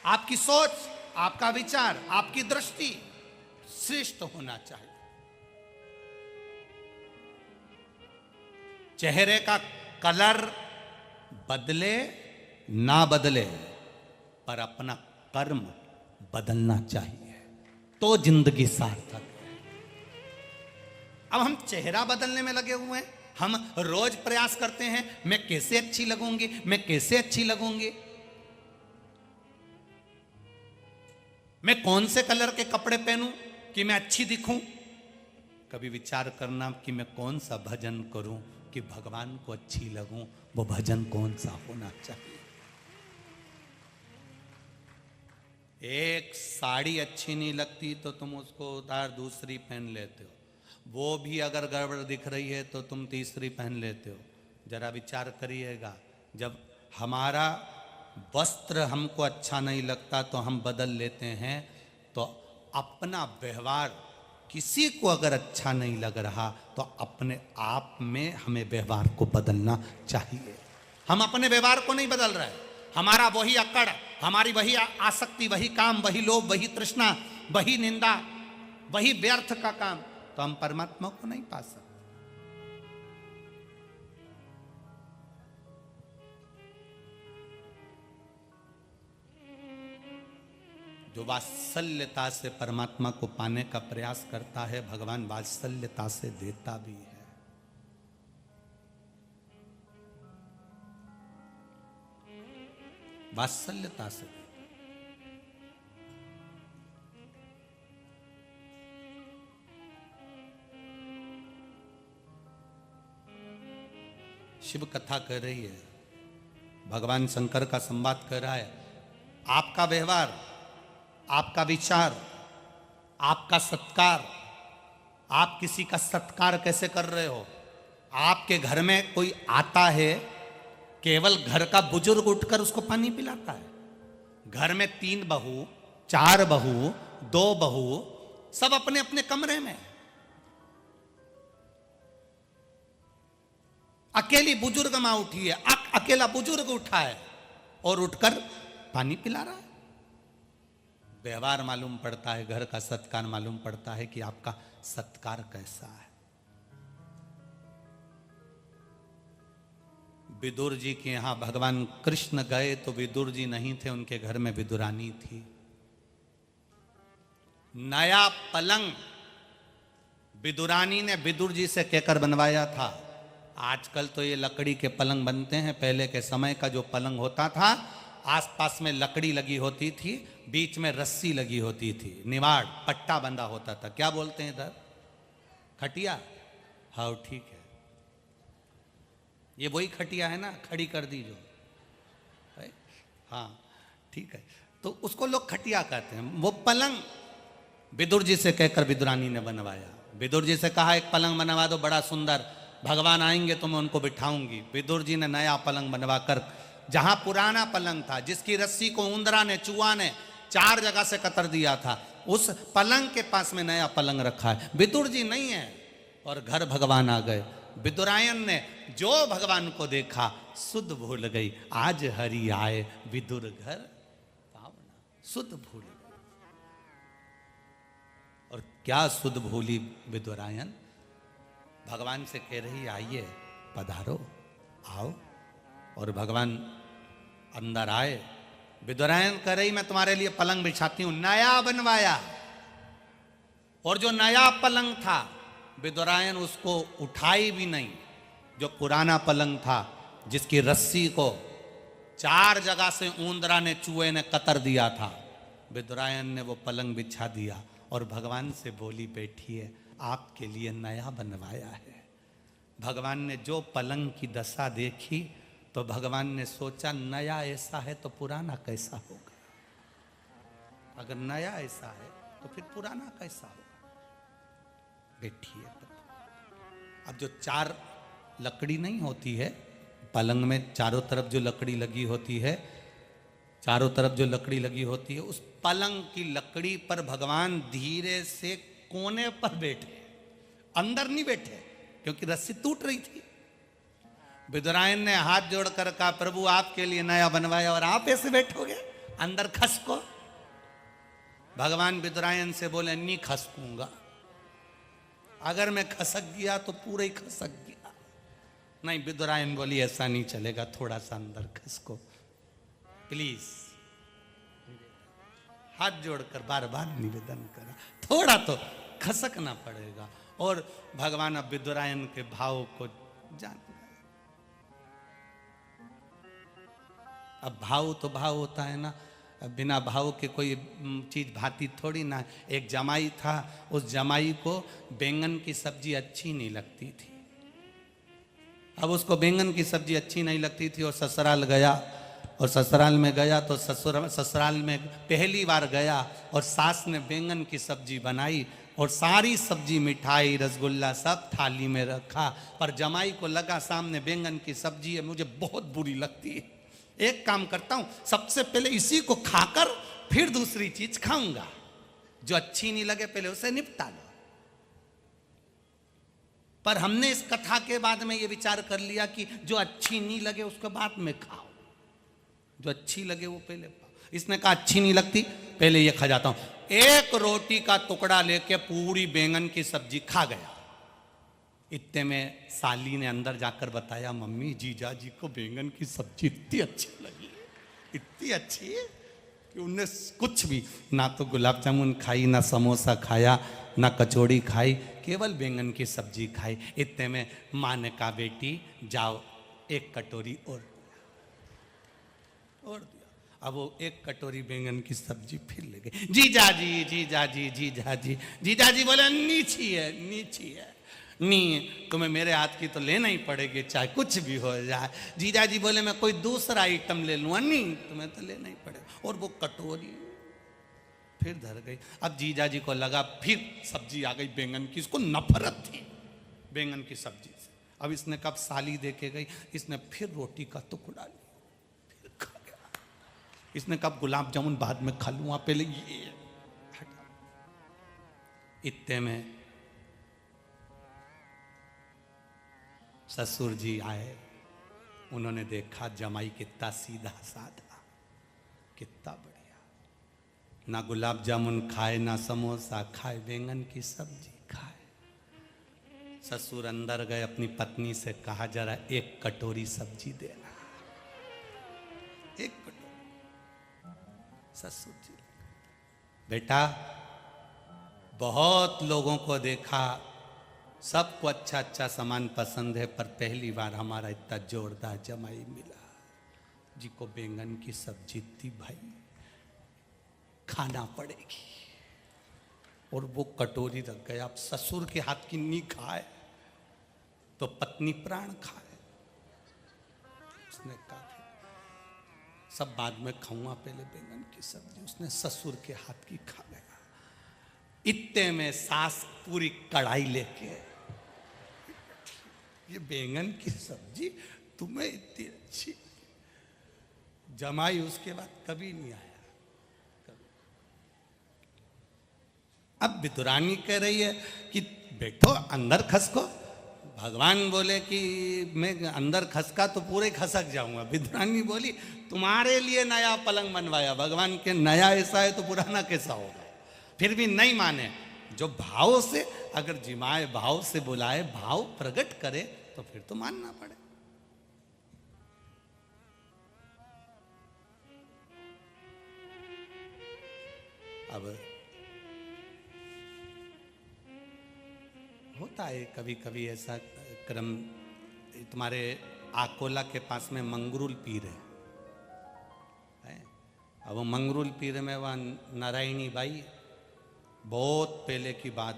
आपकी सोच, आपका विचार, आपकी दृष्टि श्रेष्ठ होना चाहिए। चेहरे का कलर बदले ना बदले, पर अपना कर्म बदलना चाहिए, तो जिंदगी सार्थक है। अब हम चेहरा बदलने में लगे हुए हैं, हम रोज प्रयास करते हैं मैं कैसे अच्छी लगूंगी, मैं कैसे अच्छी लगूंगी, मैं कौन से कलर के कपड़े पहनूं कि मैं अच्छी दिखूं। कभी विचार करना कि मैं कौन सा भजन करूं कि भगवान को अच्छी लगूं, वो भजन कौन सा होना चाहिए। एक साड़ी अच्छी नहीं लगती तो तुम उसको उतार दूसरी पहन लेते हो, वो भी अगर गड़बड़ दिख रही है तो तुम तीसरी पहन लेते हो। जरा विचार करिएगा, जब हमारा वस्त्र हमको अच्छा नहीं लगता तो हम बदल लेते हैं, तो अपना व्यवहार किसी को अगर अच्छा नहीं लग रहा तो अपने आप में हमें व्यवहार को बदलना चाहिए। हम अपने व्यवहार को नहीं बदल रहे, हमारा वही अकड़, हमारी वही आसक्ति, वही काम, वही लोभ, वही तृष्णा, वही निंदा, वही व्यर्थ का काम, तो हम परमात्मा को नहीं पा सकते। जो वात्सल्यता से परमात्मा को पाने का प्रयास करता है, भगवान वात्सल्यता से देता भी है। वात्सल्यता से शिव कथा कह रही है, भगवान शंकर का संवाद कर रहा है। आपका व्यवहार, आपका विचार, आपका सत्कार, आप किसी का सत्कार कैसे कर रहे हो। आपके घर में कोई आता है, केवल घर का बुजुर्ग उठकर उसको पानी पिलाता है। घर में 3 बहू, 4 बहू, 2 बहू, सब अपने अपने कमरे में, अकेली बुजुर्ग मां उठी है, अकेला बुजुर्ग उठा है और उठकर पानी पिला रहा है। व्यवहार मालूम पड़ता है, घर का सत्कार मालूम पड़ता है कि आपका सत्कार कैसा है। विदुर जी के यहां भगवान कृष्ण गए तो विदुर जी नहीं थे, उनके घर में विदुरानी थी। नया पलंग विदुरानी ने विदुर जी से कहकर बनवाया था। आजकल तो ये लकड़ी के पलंग बनते हैं, पहले के समय का जो पलंग होता था, आसपास में लकड़ी लगी होती थी, बीच में रस्सी लगी होती थी, निवाड़ पट्टा बंधा होता था। क्या बोलते हैं इधर? खटिया। हाँ ठीक है, ये वही खटिया है ना, खड़ी कर दी जो है? हाँ ठीक है, तो उसको लोग खटिया कहते हैं। वो पलंग विदुर जी से कहकर विदुरानी ने बनवाया। विदुर जी से कहा एक पलंग बनवा दो बड़ा सुंदर, भगवान आएंगे तो मैं उनको बिठाऊंगी। विदुर जी ने नया पलंग बनवाकर, जहां पुराना पलंग था जिसकी रस्सी को उंदरा ने, चूहा ने 4 जगह से कतर दिया था, उस पलंग के पास में नया पलंग रखा है। विदुर जी नहीं है और घर भगवान आ गए। विदुरायन ने जो भगवान को देखा सुध भूल गई, आज हरि आए विदुर घर पावना, सुध भूल गई। और क्या सुध भूली विदुरायन, भगवान से कह रही आइए पधारो, आओ। और भगवान अंदर आए। विदुरायन कह रही मैं तुम्हारे लिए पलंग बिछाती हूं, नया बनवाया। और जो नया पलंग था विदुरायन उसको उठाई भी नहीं। जो पुराना पलंग था जिसकी रस्सी को 4 जगह से ऊंदरा ने, चूहे ने कतर दिया था, विदुरायन ने वो पलंग बिछा दिया और भगवान से बोली बैठिए, आपके लिए नया बनवाया है। भगवान ने जो पलंग की दशा देखी तो भगवान ने सोचा नया ऐसा है तो पुराना कैसा होगा, अगर नया ऐसा है तो फिर पुराना कैसा होगा। बैठिए। अब जो चार लकड़ी नहीं होती है पलंग में, चारों तरफ जो लकड़ी लगी होती है, चारों तरफ जो लकड़ी लगी होती है, उस पलंग की लकड़ी पर भगवान धीरे से कोने पर बैठे, अंदर नहीं बैठे क्योंकि रस्सी टूट रही थी। विदुरायन ने हाथ जोड़कर कहा, प्रभु आपके लिए नया बनवाया और आप ऐसे बैठोगे अंदर खसको। भगवान विदुरायन से बोले, नहीं खसकूंगा, अगर मैं खसक गया तो पूरा ही खसक गया। नहीं, विदुरायन बोली ऐसा नहीं चलेगा, थोड़ा सा अंदर खसको प्लीज। हाथ जोड़कर बार बार निवेदन करा, थोड़ा तो खसकना पड़ेगा। और भगवान अब विदुरायन के भाव को जान गए। अब भाव तो भाव होता है ना, बिना भाव के कोई चीज भाती थोड़ी ना। एक जमाई था, उस जमाई को बैंगन की सब्जी अच्छी नहीं लगती थी। अब उसको बैंगन की सब्जी अच्छी नहीं लगती थी और ससुराल गया, और ससुराल में गया तो ससुराल में पहली बार गया और सास ने बैंगन की सब्जी बनाई और सारी सब्जी, मिठाई, रसगुल्ला सब थाली में रखा। पर जमाई को लगा सामने बैंगन की सब्जी है, मुझे बहुत बुरी लगती है, एक काम करता हूं, सबसे पहले इसी को खाकर फिर दूसरी चीज खाऊंगा, जो अच्छी नहीं लगे पहले उसे निपटा लो। पर हमने इस कथा के बाद में ये विचार कर लिया कि जो अच्छी नहीं लगे उसको बाद में खाओ, जो अच्छी लगे वो पहले खाओ। इसने कहा अच्छी नहीं लगती, पहले ये खा जाता हूं। एक रोटी का टुकड़ा लेके पूरी बैंगन की सब्जी खा गया। इतने में साली ने अंदर जाकर बताया, मम्मी जीजा जी को बैंगन की सब्जी इतनी अच्छी लगी, इतनी अच्छी कि उनने कुछ भी, ना तो गुलाब जामुन खाई, ना समोसा खाया, ना कचौड़ी खाई, केवल बैंगन की सब्जी खाई। इतने में माँ ने कहा, बेटी जाओ एक कटोरी और दिया। अब वो एक कटोरी बैंगन की सब्जी फिर ले गई। जीजा जी, जीजा जी, जीजा जी। जीजा जी बोले, नीची है, नीची है, नहीं तुम्हें मेरे हाथ की तो लेना ही पड़ेगी, चाहे कुछ भी हो जाए। जीजा जी बोले, मैं कोई दूसरा आइटम ले लूँगा, नहीं तुम्हें तो लेना ही पड़ेगा। और वो कटोरी फिर धर गई। अब जीजा जी को लगा फिर सब्जी आ गई बैंगन की, इसको नफरत थी बैंगन की सब्जी से। अब इसने कब साली देके गई, इसने फिर रोटी का टुकड़ा लिया, फिर खा गया। इसने कब गुलाब जामुन बाद में खा लूँगा, पहले ये हटा। इतने में ससुर जी आए, उन्होंने देखा जमाई कितना सीधा साधा, कितना बढ़िया, ना गुलाब जामुन खाए, ना समोसा खाए, बैंगन की सब्जी खाए। ससुर अंदर गए, अपनी पत्नी से कहा, जरा एक कटोरी सब्जी देना, एक कटोरी। ससुर जी, बेटा बहुत लोगों को देखा, सबको अच्छा अच्छा सामान पसंद है, पर पहली बार हमारा इतना जोरदार जमाई मिला, जी को बैंगन की सब्जी थी भाई, खाना पड़ेगी। और वो कटोरी रख गया। अब ससुर के हाथ की नहीं खाए तो पत्नी प्राण खाए। उसने कहा सब बाद में खाऊंगा, पहले बैंगन की सब्जी। उसने ससुर के हाथ की खा गया। इतने में सास पूरी कढ़ाई लेके, ये बैंगन की सब्जी तुम्हें इतनी अच्छी। जमाई उसके बाद कभी नहीं आया। अब विदुरानी कह रही है कि बैठो अंदर खसको। भगवान बोले कि मैं अंदर खसका तो पूरे खसक जाऊंगा। विदुरानी बोली, तुम्हारे लिए नया पलंग बनवाया, भगवान के नया ऐसा है तो पुराना कैसा होगा। फिर भी नहीं माने। जो भाव से अगर जिमाए, भाव से बुलाए, भाव प्रकट करे तो फिर तो मानना पड़े। अब होता है कभी कभी ऐसा क्रम। तुम्हारे आकोला के पास में मंगरूल पीर है। अब वो मंगरूल पीर में वह नारायणी बाई, बहुत पहले की बात,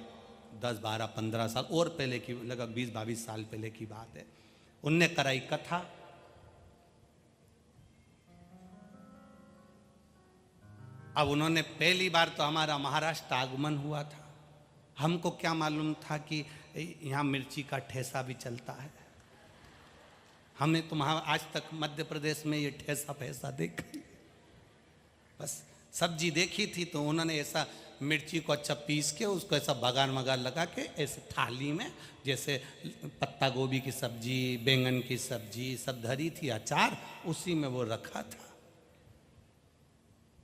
10, 12, 15 साल और पहले की, लगभग 20, 22 साल पहले की बात है। उनने कराई कथा अब उन्होंने पहली बार तो हमारा महाराष्ट्र आगमन हुआ था, हमको क्या मालूम था कि यहाँ मिर्ची का ठेसा भी चलता है। हमने तो वहाँ आज तक मध्य प्रदेश में ये ठेसा फैसा देखा ही। बस सब्जी देखी थी तो उन्होंने ऐसा मिर्ची को अच्छा पीस के उसको ऐसा बगार मगार लगा के ऐसे थाली में, जैसे पत्ता गोभी की सब्जी, बैंगन की सब्जी सब धरी थी, अचार उसी में वो रखा था।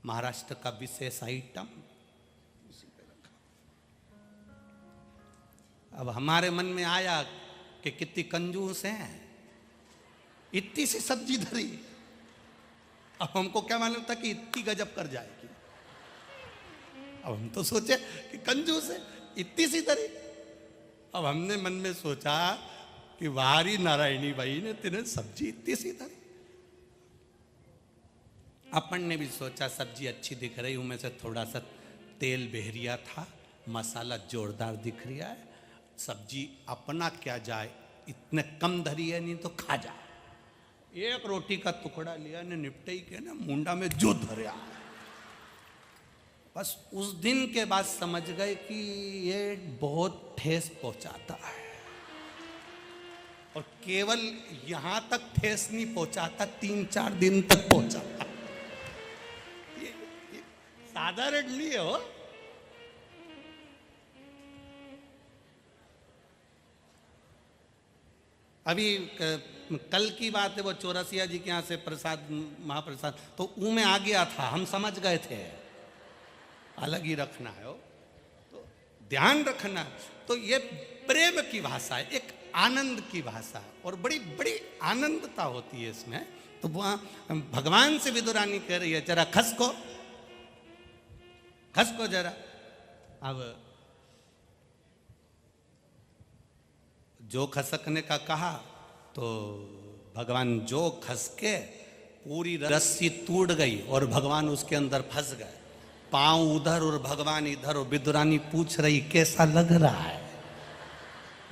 महाराष्ट्र का विशेष आइटम उसी पे रखा। अब हमारे मन में आया कि कितनी कंजूस हैं, इतनी सी सब्जी धरी। अब हमको क्या मालूम था कि इतनी गजब कर जाएगी। अब हम तो सोचे कि कंजूस है, इतनी सी धरी। अब हमने मन में सोचा कि वारी नारायणी भाई ने तेरे सब्जी इतनी सी धरी। अपन ने भी सोचा सब्जी अच्छी दिख रही, उनमें से थोड़ा सा तेल बहरिया था, मसाला जोरदार दिख रहा है, सब्जी अपना क्या जाए, इतने कम धरी है, नहीं तो खा जा। एक रोटी का टुकड़ा लिया ने, निपटे ही के ना मुंडा में जो धरिया। बस उस दिन के बाद समझ गए कि ये बहुत ठेस पहुंचाता है, और केवल यहां तक ठेस नहीं पहुंचाता, 3-4 दिन तक पहुंचाता। ये साधारण नहीं है हो। अभी कल की बात है, वो चौरसिया जी के यहाँ से प्रसाद, महाप्रसाद तो ऊ में आ गया था, हम समझ गए थे। अलग ही रखना है वो, तो ध्यान रखना। तो ये प्रेम की भाषा है, एक आनंद की भाषा है, और बड़ी बड़ी आनंदता होती है इसमें। तो वहाँ भगवान से विदुरानी कह रही है, जरा खसको जरा। अब जो खसकने का कहा तो भगवान जो खसके पूरी रस्सी टूट गई और भगवान उसके अंदर फंस गए, पांव उधर और भगवान इधर। और विदुरानी पूछ रही कैसा लग रहा है?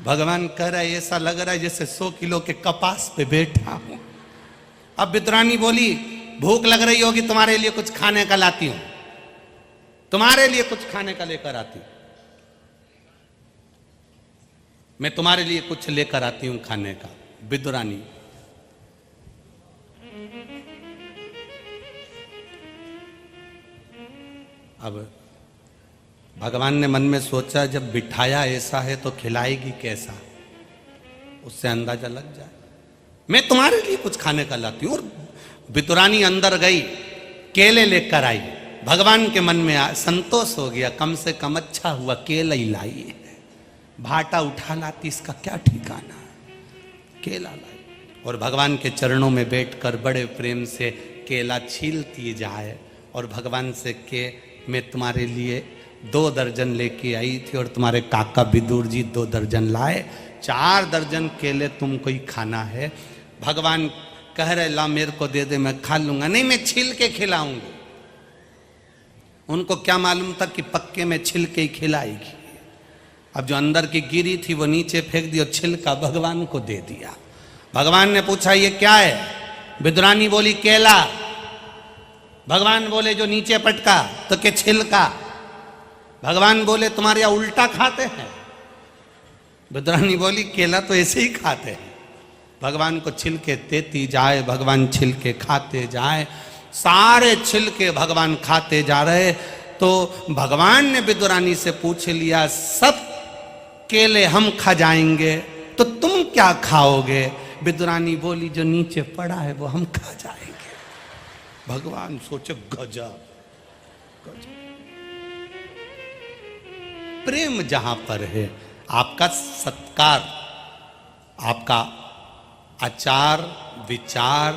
भगवान कह रहा है ऐसा लग रहा है जैसे 100 किलो के कपास पे बैठा हूं। अब विदुरानी बोली, भूख लग रही होगी, तुम्हारे लिए कुछ खाने का लाती हूं, तुम्हारे लिए कुछ खाने का लेकर आती हूं, मैं तुम्हारे लिए कुछ लेकर आती हूं खाने का। विदुरानी अब भगवान ने मन में सोचा, जब बिठाया ऐसा है तो खिलाएगी कैसा, उससे अंदाजा लग जाए। मैं तुम्हारे लिए कुछ खाने का लाती हूं। और विदुरानी अंदर गई, केले लेकर आई। भगवान के मन में संतोष हो गया, कम से कम अच्छा हुआ केला ही लाई है, भाटा उठा लाती इसका क्या ठिकाना, केला लाई। और भगवान के चरणों में बैठकर बड़े प्रेम से केला छीलती जाए, और भगवान से के मैं तुम्हारे लिए 2 दर्जन लेके आई थी, और तुम्हारे काका विदुर जी 2 दर्जन लाए, 4 दर्जन केले तुमको ही खाना है। भगवान कह रहे ला मेरे को दे दे, मैं खा लूंगा। नहीं, मैं छील के खिलाऊंगी। उनको क्या मालूम था कि पक्के में छिल के ही खिलाएगी। अब जो अंदर की गिरी थी वो नीचे फेंक दी, और छिलका भगवान को दे दिया। भगवान ने पूछा ये क्या है? विदुरानी बोली केला। भगवान बोले जो नीचे पटका, तो के छिलका। भगवान बोले तुम्हारे यहाँ उल्टा खाते हैं? विदुरानी बोली केला तो ऐसे ही खाते हैं। भगवान को छिलके देती जाए, भगवान छिलके खाते जाए, सारे छिलके भगवान खाते जा रहे। तो भगवान ने विदुरानी से पूछ लिया, सब केले हम खा जाएंगे तो तुम क्या खाओगे? विदुरानी बोली जो नीचे पड़ा है वो हम खा जाएंगे। भगवान सोचे गजब गजब। प्रेम जहां पर है, आपका सत्कार, आपका आचार विचार,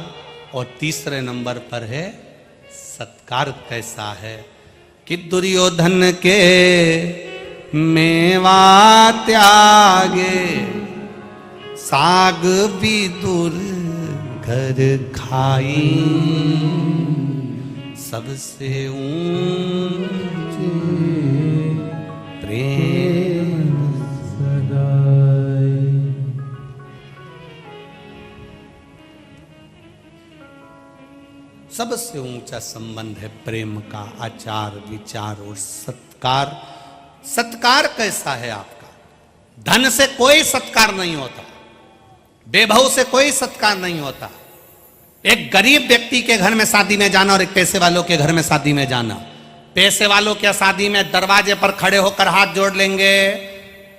और तीसरे नंबर पर है सत्कार कैसा है। कि दुर्योधन के मेवा त्यागे, साग विदुर घर खाई, सबसे ऊंचे प्रेम सगाई। सब सबसे ऊंचा संबंध है प्रेम का, आचार विचार और सत्कार। सत्कार कैसा है आपका? धन से कोई सत्कार नहीं होता, बेभव से कोई सत्कार नहीं होता। एक गरीब व्यक्ति के घर में शादी में जाना और एक पैसे वालों के घर में शादी में जाना, पैसे वालों के शादी में दरवाजे पर खड़े होकर हाथ जोड़ लेंगे,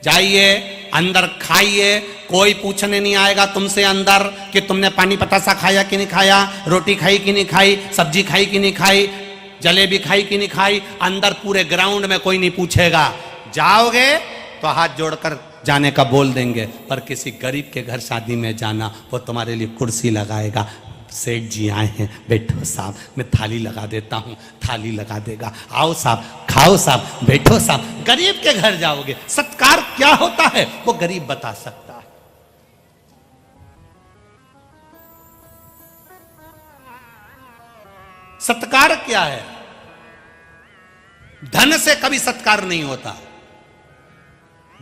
जाइए अंदर खाइए, कोई पूछने नहीं आएगा तुमसे अंदर कि तुमने पानी पतासा खाया कि नहीं खाया, रोटी खाई कि नहीं खाई, सब्जी खाई कि नहीं खाई, जलेबी खाई कि नहीं खाई। अंदर पूरे ग्राउंड में कोई नहीं पूछेगा। जाओगे तो हाथ जोड़कर जाने का बोल देंगे। पर किसी गरीब के घर शादी में जाना, वो तुम्हारे लिए कुर्सी लगाएगा, सेठ जी आए हैं, बैठो साहब, मैं थाली लगा देता हूं, थाली लगा देगा, आओ साहब, खाओ साहब, बैठो साहब। गरीब के घर जाओगे, सत्कार क्या होता है वो गरीब बता सकता है। सत्कार क्या है? धन से कभी सत्कार नहीं होता,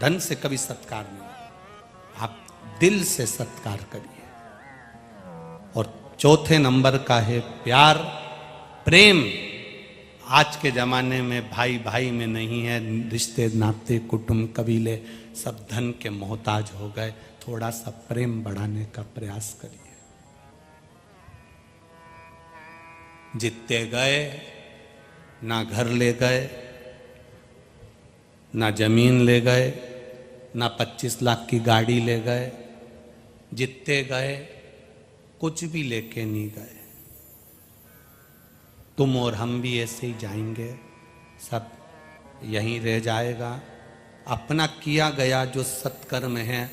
धन से कभी सत्कार नहीं। आप दिल से सत्कार करिए। और चौथे नंबर का है प्यार, प्रेम। आज के जमाने में भाई भाई में नहीं है, रिश्ते नाते कुटुंब कबीले सब धन के मोहताज हो गए। थोड़ा सा प्रेम बढ़ाने का प्रयास करिए। जितते गए, ना घर ले गए, ना जमीन ले गए, ना 25 लाख की गाड़ी ले गए, जितते गए कुछ भी लेके नहीं गए। तुम और हम भी ऐसे ही जाएंगे, सब यहीं रह जाएगा। अपना किया गया जो सत्कर्म है,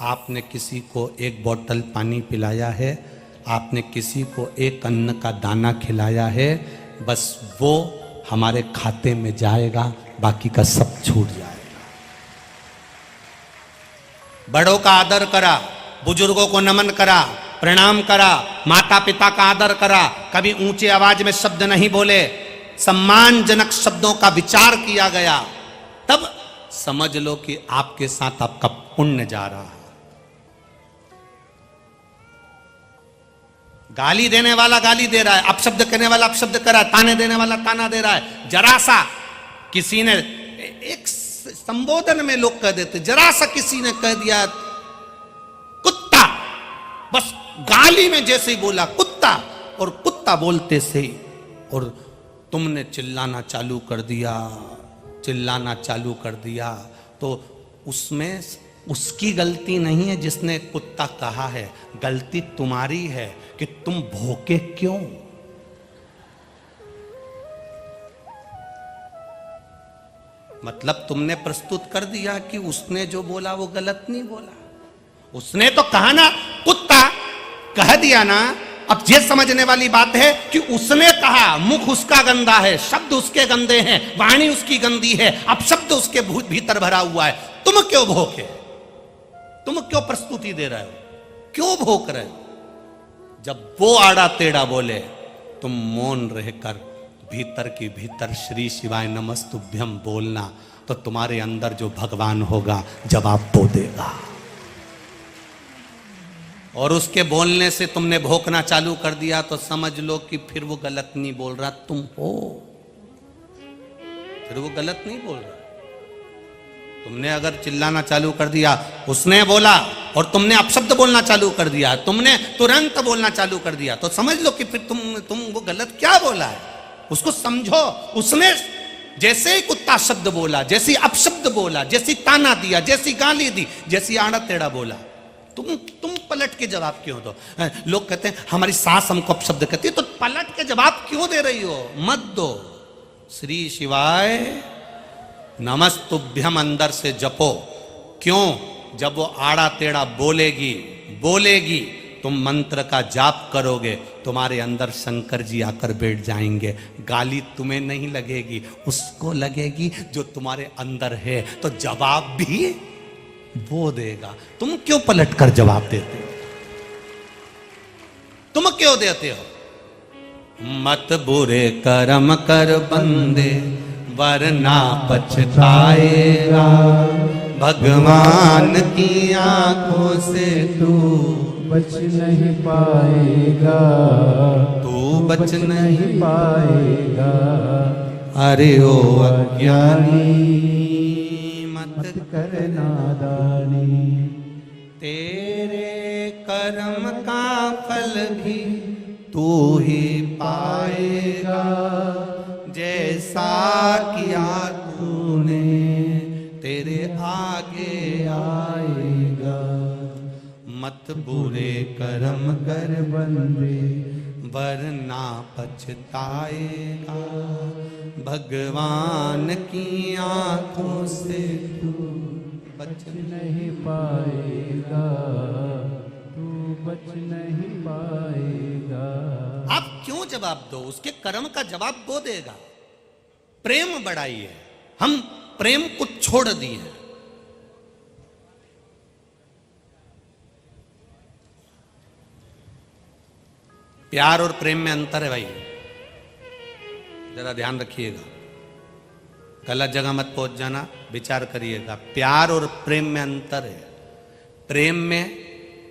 आपने किसी को एक बोतल पानी पिलाया है, आपने किसी को एक अन्न का दाना खिलाया है, बस वो हमारे खाते में जाएगा, बाकी का सब छूट जाएगा। बड़ों का आदर करा, बुजुर्गों को नमन करा, प्रणाम करा, माता पिता का आदर करा, कभी ऊंचे आवाज में शब्द नहीं बोले, सम्मानजनक शब्दों का विचार किया गया, तब समझ लो कि आपके साथ आपका पुण्य जा रहा है। गाली देने वाला गाली दे रहा है, अपशब्द करने वाला अपशब्द कर रहा है, ताने देने वाला ताना दे रहा है। जरा सा किसी ने एक संबोधन में लोग कह देते, जरा सा किसी ने कह दिया कुत्ता, बस गाली में जैसे ही बोला कुत्ता, और कुत्ता बोलते से ही और तुमने चिल्लाना चालू कर दिया, चिल्लाना चालू कर दिया, तो उसमें उसकी गलती नहीं है जिसने कुत्ता कहा है, गलती तुम्हारी है कि तुम भौंके क्यों। मतलब तुमने प्रस्तुत कर दिया कि उसने जो बोला वो गलत नहीं बोला, उसने तो कहा ना कुत्ता, कह दिया ना। अब ये समझने वाली बात है कि उसने कहा, मुख उसका गंदा है, शब्द उसके गंदे हैं, वाणी उसकी गंदी है, अब शब्द उसके भीतर भरा हुआ है, तुम क्यों भोंके, तुम क्यों प्रस्तुति दे रहे हो, क्यों भोंक रहे हो। जब वो आड़ा टेढ़ा बोले, तुम मौन रहकर भीतर की भीतर श्री शिवाय नमस्तुभ्यम बोलना, तो तुम्हारे अंदर जो भगवान होगा जवाब वो देगा। और उसके बोलने से तुमने भोंकना चालू कर दिया तो समझ लो कि फिर वो गलत नहीं बोल रहा, तुम हो, फिर वो गलत नहीं बोल रहा। तुमने अगर चिल्लाना चालू कर दिया, उसने बोला और तुमने अपशब्द बोलना चालू कर दिया, तुमने तुरंत बोलना चालू कर दिया, तो समझ लो कि फिर तुम वो गलत क्या बोला है, उसको समझो। उसने जैसे ही कुत्ता शब्द बोला, जैसी अपशब्द बोला, जैसी ताना दिया, जैसी गाली दी, जैसी आड़ा टेढ़ा बोला, तुम पलट के जवाब क्यों दो। लोग कहते हैं हमारी सास हमको अपशब्द कहती है, तो पलट के जवाब क्यों दे रही हो, मत दो। श्री शिवाय नमस्तुभ्यम अंदर से जपो। क्यों? जब वो आड़ा टेढ़ा बोलेगी तुम मंत्र का जाप करोगे, तुम्हारे अंदर शंकर जी आकर बैठ जाएंगे। गाली तुम्हें नहीं लगेगी, उसको लगेगी जो तुम्हारे अंदर है, तो जवाब भी वो देगा। तुम क्यों पलट कर जवाब देते हो, तुम क्यों देते हो। मत बुरे कर्म कर बंदे वरना पछताएगा, भगवान की आंखों से तू बच नहीं पाएगा। तू बच नहीं पाएगा। अरे ओ अज्ञानी मत कर नादानी, तेरे कर्म का फल भी तू ही पाएगा। जैसा किया तूने तेरे आगे आएगा। मत बुरे कर्म कर बंदे वरना पछताएगा। भगवान की आंखों से तू बच नहीं पाएगा, तू बच नहीं पाएगा। आप क्यों जवाब दो? उसके कर्म का जवाब वो देगा। प्रेम बढ़ाइए। हम प्रेम को छोड़ दिए। प्यार और प्रेम में अंतर है भाई, जरा ध्यान रखिएगा। गलत जगह मत पहुंच जाना, विचार करिएगा। प्यार और प्रेम में अंतर है। प्रेम में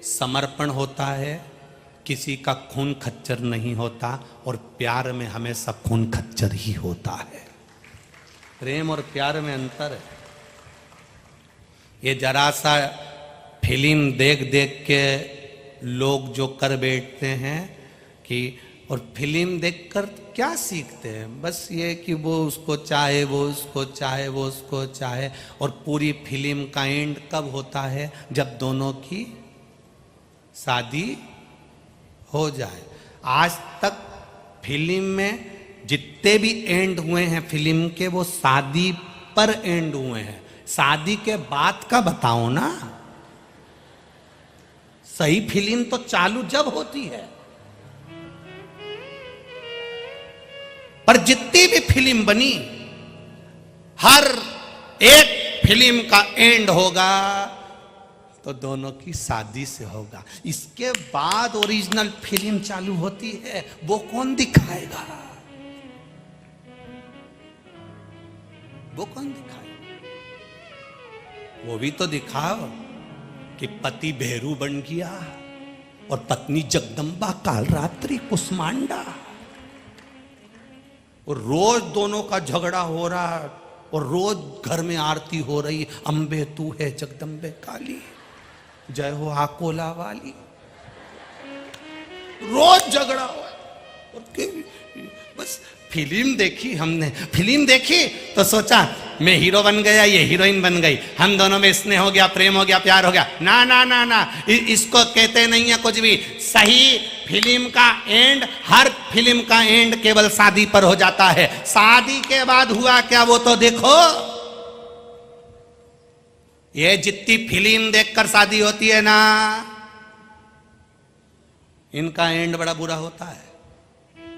समर्पण होता है, किसी का खून खच्चर नहीं होता, और प्यार में हमेशा खून खच्चर ही होता है। प्रेम और प्यार में अंतर है। ये जरा सा फिल्म देख देख के लोग जो कर बैठते हैं कि, और फिल्म देखकर क्या सीखते हैं? बस ये कि वो उसको चाहे, वो उसको चाहे, वो उसको चाहे। और पूरी फिल्म का एंड कब होता है? जब दोनों की शादी हो जाए। आज तक फिल्म में जितने भी एंड हुए हैं फिल्म के, वो शादी पर एंड हुए हैं। शादी के बाद का बताओ ना। सही फिल्म तो चालू जब होती है। पर जितनी भी फिल्म बनी, हर एक फिल्म का एंड होगा तो दोनों की शादी से होगा। इसके बाद ओरिजिनल फिल्म चालू होती है, वो कौन दिखाएगा? वो कौन दिखाएगा? वो भी तो दिखाओ कि पति भेरू बन गया और पत्नी जगदम्बा कालरात्रि कुष्मांडा, और रोज दोनों का झगड़ा हो रहा, और रोज घर में आरती हो रही, अम्बे तू है जगदम्बे काली, जय हो आकोला वाली। रोज झगड़ा हुआ। और बस फिल्म देखी हमने, फिल्म देखी तो सोचा मैं हीरो बन गया, ये हीरोइन बन गई, हम दोनों में स्नेह हो गया, प्रेम हो गया, प्यार हो गया। ना ना ना ना, इसको कहते नहीं है कुछ भी। सही फिल्म का एंड, हर फिल्म का एंड केवल शादी पर हो जाता है। शादी के बाद हुआ क्या वो तो देखो। ये जितनी फिल्म देखकर शादी होती है ना, इनका एंड बड़ा बुरा होता है।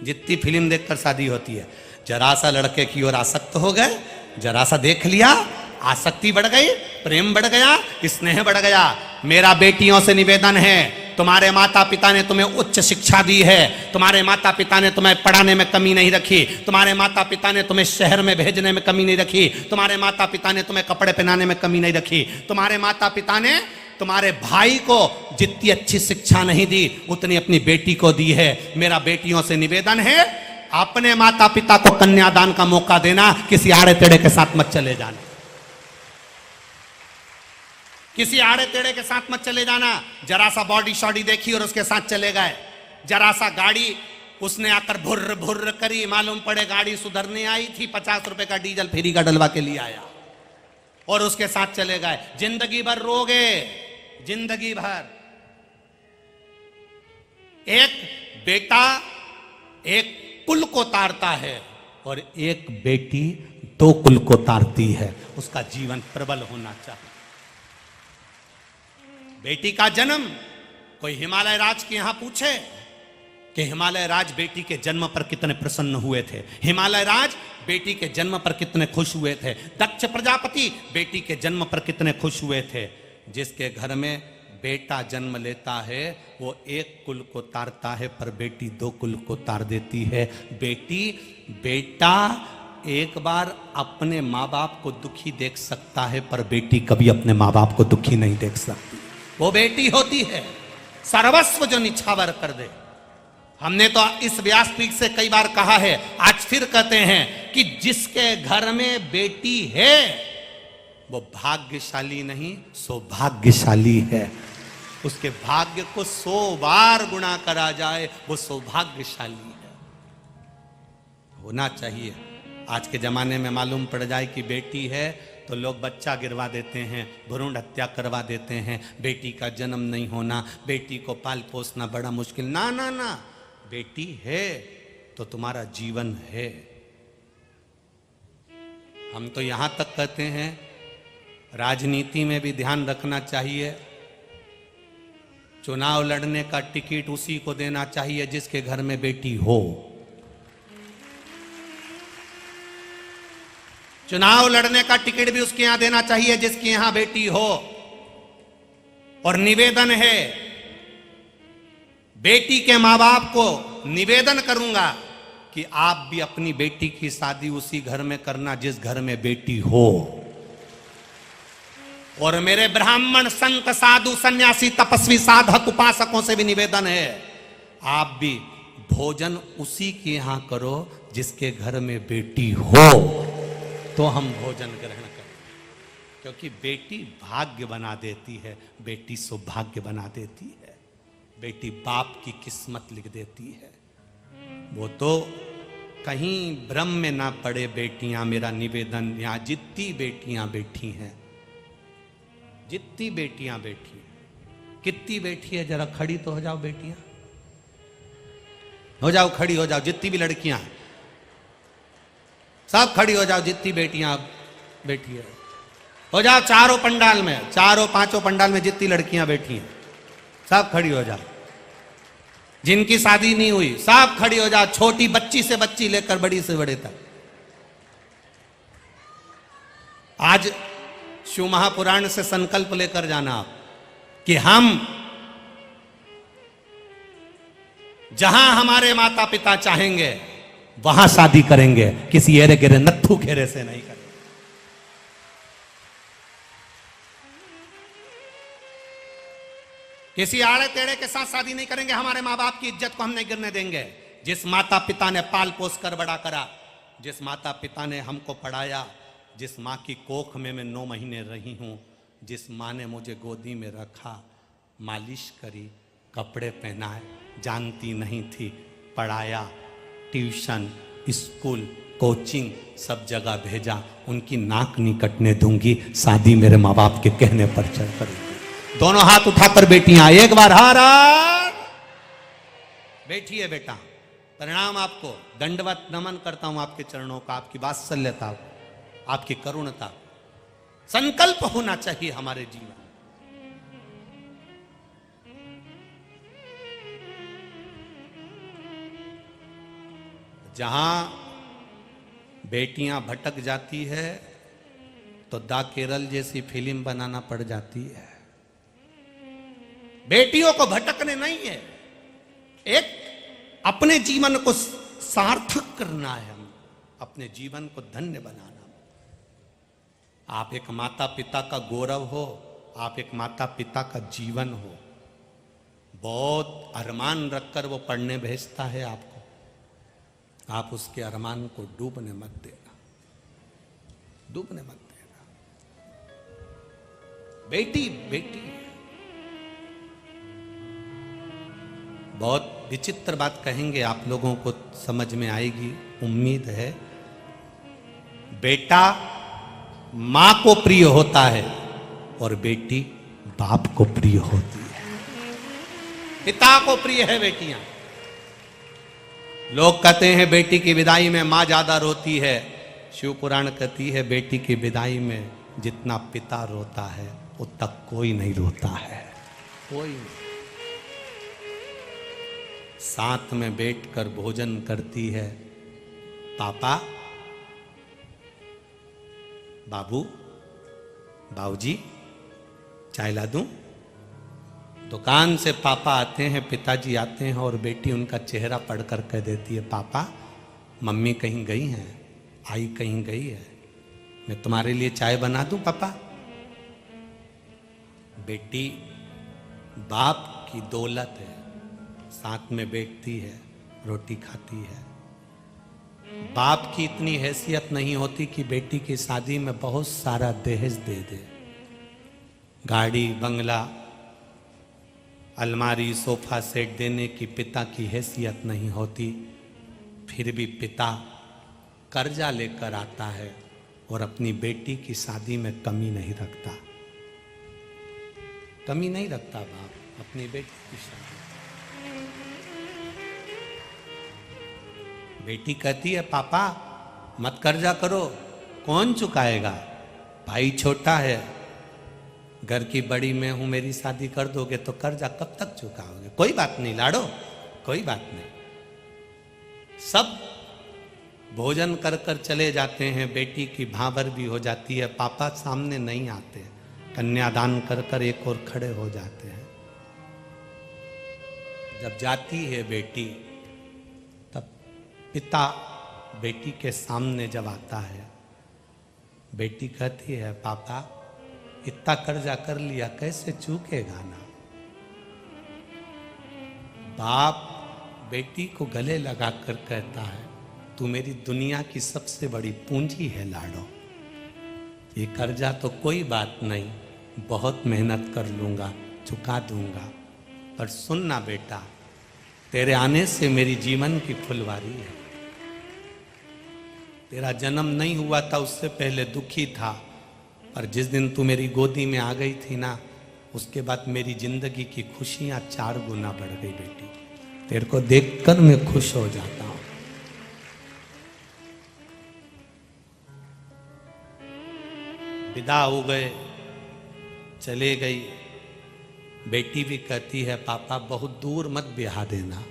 जितनी फिल्म देखकर शादी होती है, जरा सा लड़के की ओर आसक्त हो गए, जरा सा देख लिया, आसक्ति बढ़ गई, प्रेम बढ़ गया, स्नेह बढ़ गया। मेरा बेटियों से निवेदन है, तुम्हारे माता पिता ने तुम्हें उच्च शिक्षा दी है, तुम्हारे माता पिता ने तुम्हें पढ़ाने में कमी नहीं रखी, तुम्हारे माता पिता ने तुम्हें शहर में भेजने में कमी नहीं रखी, तुम्हारे माता पिता ने तुम्हें कपड़े पहनाने में कमी नहीं रखी, तुम्हारे माता पिता ने तुम्हारे भाई को जितनी अच्छी शिक्षा नहीं दी उतनी अपनी बेटी को दी है। मेरा बेटियों से निवेदन है, अपने माता पिता को कन्यादान का मौका देना, किसी आड़े टेढ़े के साथ मत चले जाना, किसी आड़े टेढ़े के साथ मत चले जाना। जरा सा बॉडी शॉडी देखी और उसके साथ चले गए, जरा सा गाड़ी उसने आकर भुर्र भुर्र करी, मालूम पड़े गाड़ी सुधरने आई थी, 50 रुपए का डीजल फ्री का डलवा के लिए आया और उसके साथ चले गए। जिंदगी भर रोगे, जिंदगी भर। एक बेटा एक कुल को तारता है और एक बेटी 2 कुल को तारती है। उसका जीवन प्रबल होना चाहिए। बेटी का जन्म, कोई हिमालय राज के यहां पूछे कि हिमालय राज बेटी के जन्म पर कितने प्रसन्न हुए थे, हिमालय राज बेटी के जन्म पर कितने खुश हुए थे, दक्ष प्रजापति बेटी के जन्म पर कितने खुश हुए थे। जिसके घर में बेटा जन्म लेता है वो 1 कुल को तारता है, पर बेटी 2 कुल को तार देती है। बेटा एक बार अपने माँ बाप को दुखी देख सकता है, पर बेटी कभी अपने माँ बाप को दुखी नहीं देख सकती। वो बेटी होती है सर्वस्व जो निछावर कर दे, हमने तो इस व्यासपीठ से कई बार कहा है, आज फिर कहते हैं कि जिसके घर में बेटी है वो भाग्यशाली नहीं सौभाग्यशाली है। उसके भाग्य को 100 बार गुणा करा जाए वो सौभाग्यशाली है। होना चाहिए। आज के जमाने में मालूम पड़ जाए कि बेटी है तो लोग बच्चा गिरवा देते हैं, भ्रूण हत्या करवा देते हैं, बेटी का जन्म नहीं होना, बेटी को पाल पोसना बड़ा मुश्किल। ना ना ना, बेटी है तो तुम्हारा जीवन है। हम तो यहां तक कहते हैं राजनीति में भी ध्यान रखना चाहिए, चुनाव लड़ने का टिकट उसी को देना चाहिए जिसके घर में बेटी हो। चुनाव लड़ने का टिकट भी उसके यहां देना चाहिए जिसके यहां बेटी हो। और निवेदन है, बेटी के मां बाप को निवेदन करूंगा कि आप भी अपनी बेटी की शादी उसी घर में करना जिस घर में बेटी हो। और मेरे ब्राह्मण संत साधु सन्यासी तपस्वी साधक उपासकों से भी निवेदन है, आप भी भोजन उसी के यहां करो जिसके घर में बेटी हो, तो हम भोजन ग्रहण करें। क्योंकि बेटी भाग्य बना देती है, बेटी सौभाग्य बना देती है, बेटी बाप की किस्मत लिख देती है। वो तो कहीं भ्रम में ना पड़े बेटियां। मेरा निवेदन, यहां जितनी बेटियां बैठी हैं, जितनी बेटियां बैठी, कितनी बैठी है जरा खड़ी तो हो जाओ बेटियां, हो जाओ खड़ी हो जाओ। जितनी भी लड़कियां सब खड़ी हो जाओ, जितनी बेटियां बैठी है हो जाओ। चारों पंडाल में, चारों पांचों पंडाल में जितनी लड़कियां बैठी हैं सब खड़ी हो जाओ। जिनकी शादी नहीं हुई सब खड़ी हो जाओ, छोटी बच्ची से बच्ची लेकर बड़ी से बड़े तक। आज शिव महापुराण से संकल्प लेकर जाना आप कि हम जहां हमारे माता पिता चाहेंगे वहां शादी करेंगे, किसी एरे गिरे नत्थू घेरे से नहीं करेंगे। किसी आड़े टेढ़े के साथ शादी नहीं करेंगे। हमारे माँ बाप की इज्जत को हम नहीं गिरने देंगे। जिस माता पिता ने पाल पोस कर बड़ा करा, जिस माता पिता ने हमको पढ़ाया, जिस माँ की कोख में मैं 9 महीने रही हूँ, जिस माँ ने मुझे गोदी में रखा, मालिश करी, कपड़े पहनाए, जानती नहीं थी, पढ़ाया, ट्यूशन, स्कूल, कोचिंग सब जगह भेजा, उनकी नाक नहीं कटने दूंगी। शादी मेरे माँ बाप के कहने पर चल करूंगी। दोनों हाथ उठाकर बेटियां एक बार हार बैठिए बेटा, प्रणाम आपको, दंडवत नमन करता हूं आपके चरणों का, आपकी वात्सल्यता, आपकी करुणता। संकल्प होना चाहिए हमारे जीवन। जहां बेटियां भटक जाती है तो दा केरल जैसी फिल्म बनाना पड़ जाती है। बेटियों को भटकने नहीं है, एक अपने जीवन को सार्थक करना है, हम अपने जीवन को धन्य बनाना। आप एक माता पिता का गौरव हो, आप एक माता पिता का जीवन हो। बहुत अरमान रखकर वो पढ़ने भेजता है आपको, आप उसके अरमान को डूबने मत देना, डूबने मत देना। बेटी बेटी बहुत विचित्र बात कहेंगे, आप लोगों को समझ में आएगी उम्मीद है। बेटा मां को प्रिय होता है और बेटी बाप को प्रिय होती है। पिता को प्रिय है बेटियां। लोग कहते हैं बेटी की विदाई में मां ज्यादा रोती है। शिव पुराण कहती है बेटी की विदाई में जितना पिता रोता है उतना कोई नहीं रोता है, कोई नहीं। साथ में बैठकर भोजन करती है, पापा, बाबू, बाबूजी चाय ला दूं? दुकान से पापा आते हैं, पिताजी आते हैं और बेटी उनका चेहरा पढ़कर कह देती है, पापा मम्मी कहीं गई हैं, आई कहीं गई है, मैं तुम्हारे लिए चाय बना दूं पापा? बेटी बाप की दौलत है, साथ में बैठती है, रोटी खाती है। बाप की इतनी हैसियत नहीं होती कि बेटी की शादी में बहुत सारा दहेज दे दे। गाड़ी, बंगला, अलमारी, सोफा सेट देने की पिता की हैसियत नहीं होती। फिर भी पिता कर्जा लेकर आता है और अपनी बेटी की शादी में कमी नहीं रखता। कमी नहीं रखता बाप अपनी बेटी की शादी। बेटी कहती है पापा मत कर्जा करो, कौन चुकाएगा, भाई छोटा है, घर की बड़ी मैं हूं, मेरी शादी कर दोगे तो कर्जा कब तक चुकाओगे। कोई बात नहीं लाडो, कोई बात नहीं। सब भोजन कर कर चले जाते हैं। बेटी की भांवर भी हो जाती है, पापा सामने नहीं आते, कन्यादान कर कर एक और खड़े हो जाते हैं। जब जाती है बेटी तब पिता बेटी के सामने जब आता है, बेटी कहती है पापा इतना कर्जा कर लिया कैसे चूकेगा ना। बाप बेटी को गले लगाकर कहता है तू मेरी दुनिया की सबसे बड़ी पूंजी है लाडो, ये कर्जा तो कोई बात नहीं, बहुत मेहनत कर लूंगा, चुका दूंगा, पर सुनना बेटा तेरे आने से मेरी जीवन की फुलवारी है। तेरा जन्म नहीं हुआ था उससे पहले दुखी था, पर जिस दिन तू मेरी गोदी में आ गई थी ना, उसके बाद मेरी जिंदगी की खुशियां 4 गुना बढ़ गई बेटी। तेरे को देखकर मैं खुश हो जाता हूं। विदा हो गए, चले गई। बेटी भी कहती है पापा बहुत दूर मत ब्याह देना,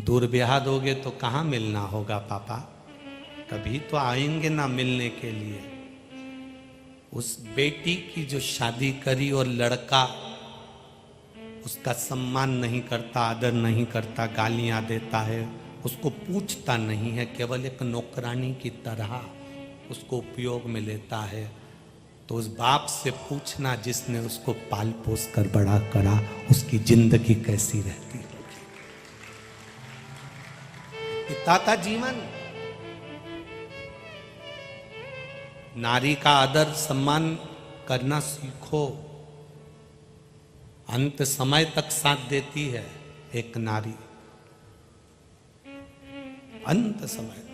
दूर ब्याह दोगे तो कहाँ मिलना होगा पापा, कभी तो आएंगे ना मिलने के लिए। उस बेटी की जो शादी करी और लड़का उसका सम्मान नहीं करता, आदर नहीं करता, गालियां देता है, उसको पूछता नहीं है, केवल एक नौकरानी की तरह उसको उपयोग में लेता है, तो उस बाप से पूछना जिसने उसको पाल पोस कर बड़ा करा, उसकी जिंदगी कैसी रहती होगी। पिता का जीवन, नारी का आदर सम्मान करना सीखो। अंत समय तक साथ देती है एक नारी, अंत समय तक।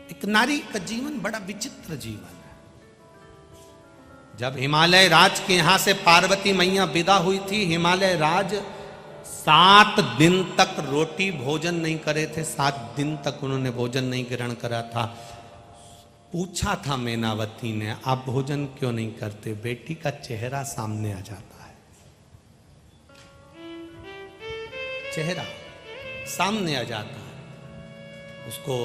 एक नारी का जीवन बड़ा विचित्र जीवन है। जब हिमालय राज के यहां से पार्वती मैया विदा हुई थी, हिमालय राज 7 दिन तक रोटी भोजन नहीं करे थे, 7 दिन तक उन्होंने भोजन नहीं ग्रहण करा था। पूछा था मैनावती ने आप भोजन क्यों नहीं करते, बेटी का चेहरा सामने आ जाता है, चेहरा सामने आ जाता है। उसको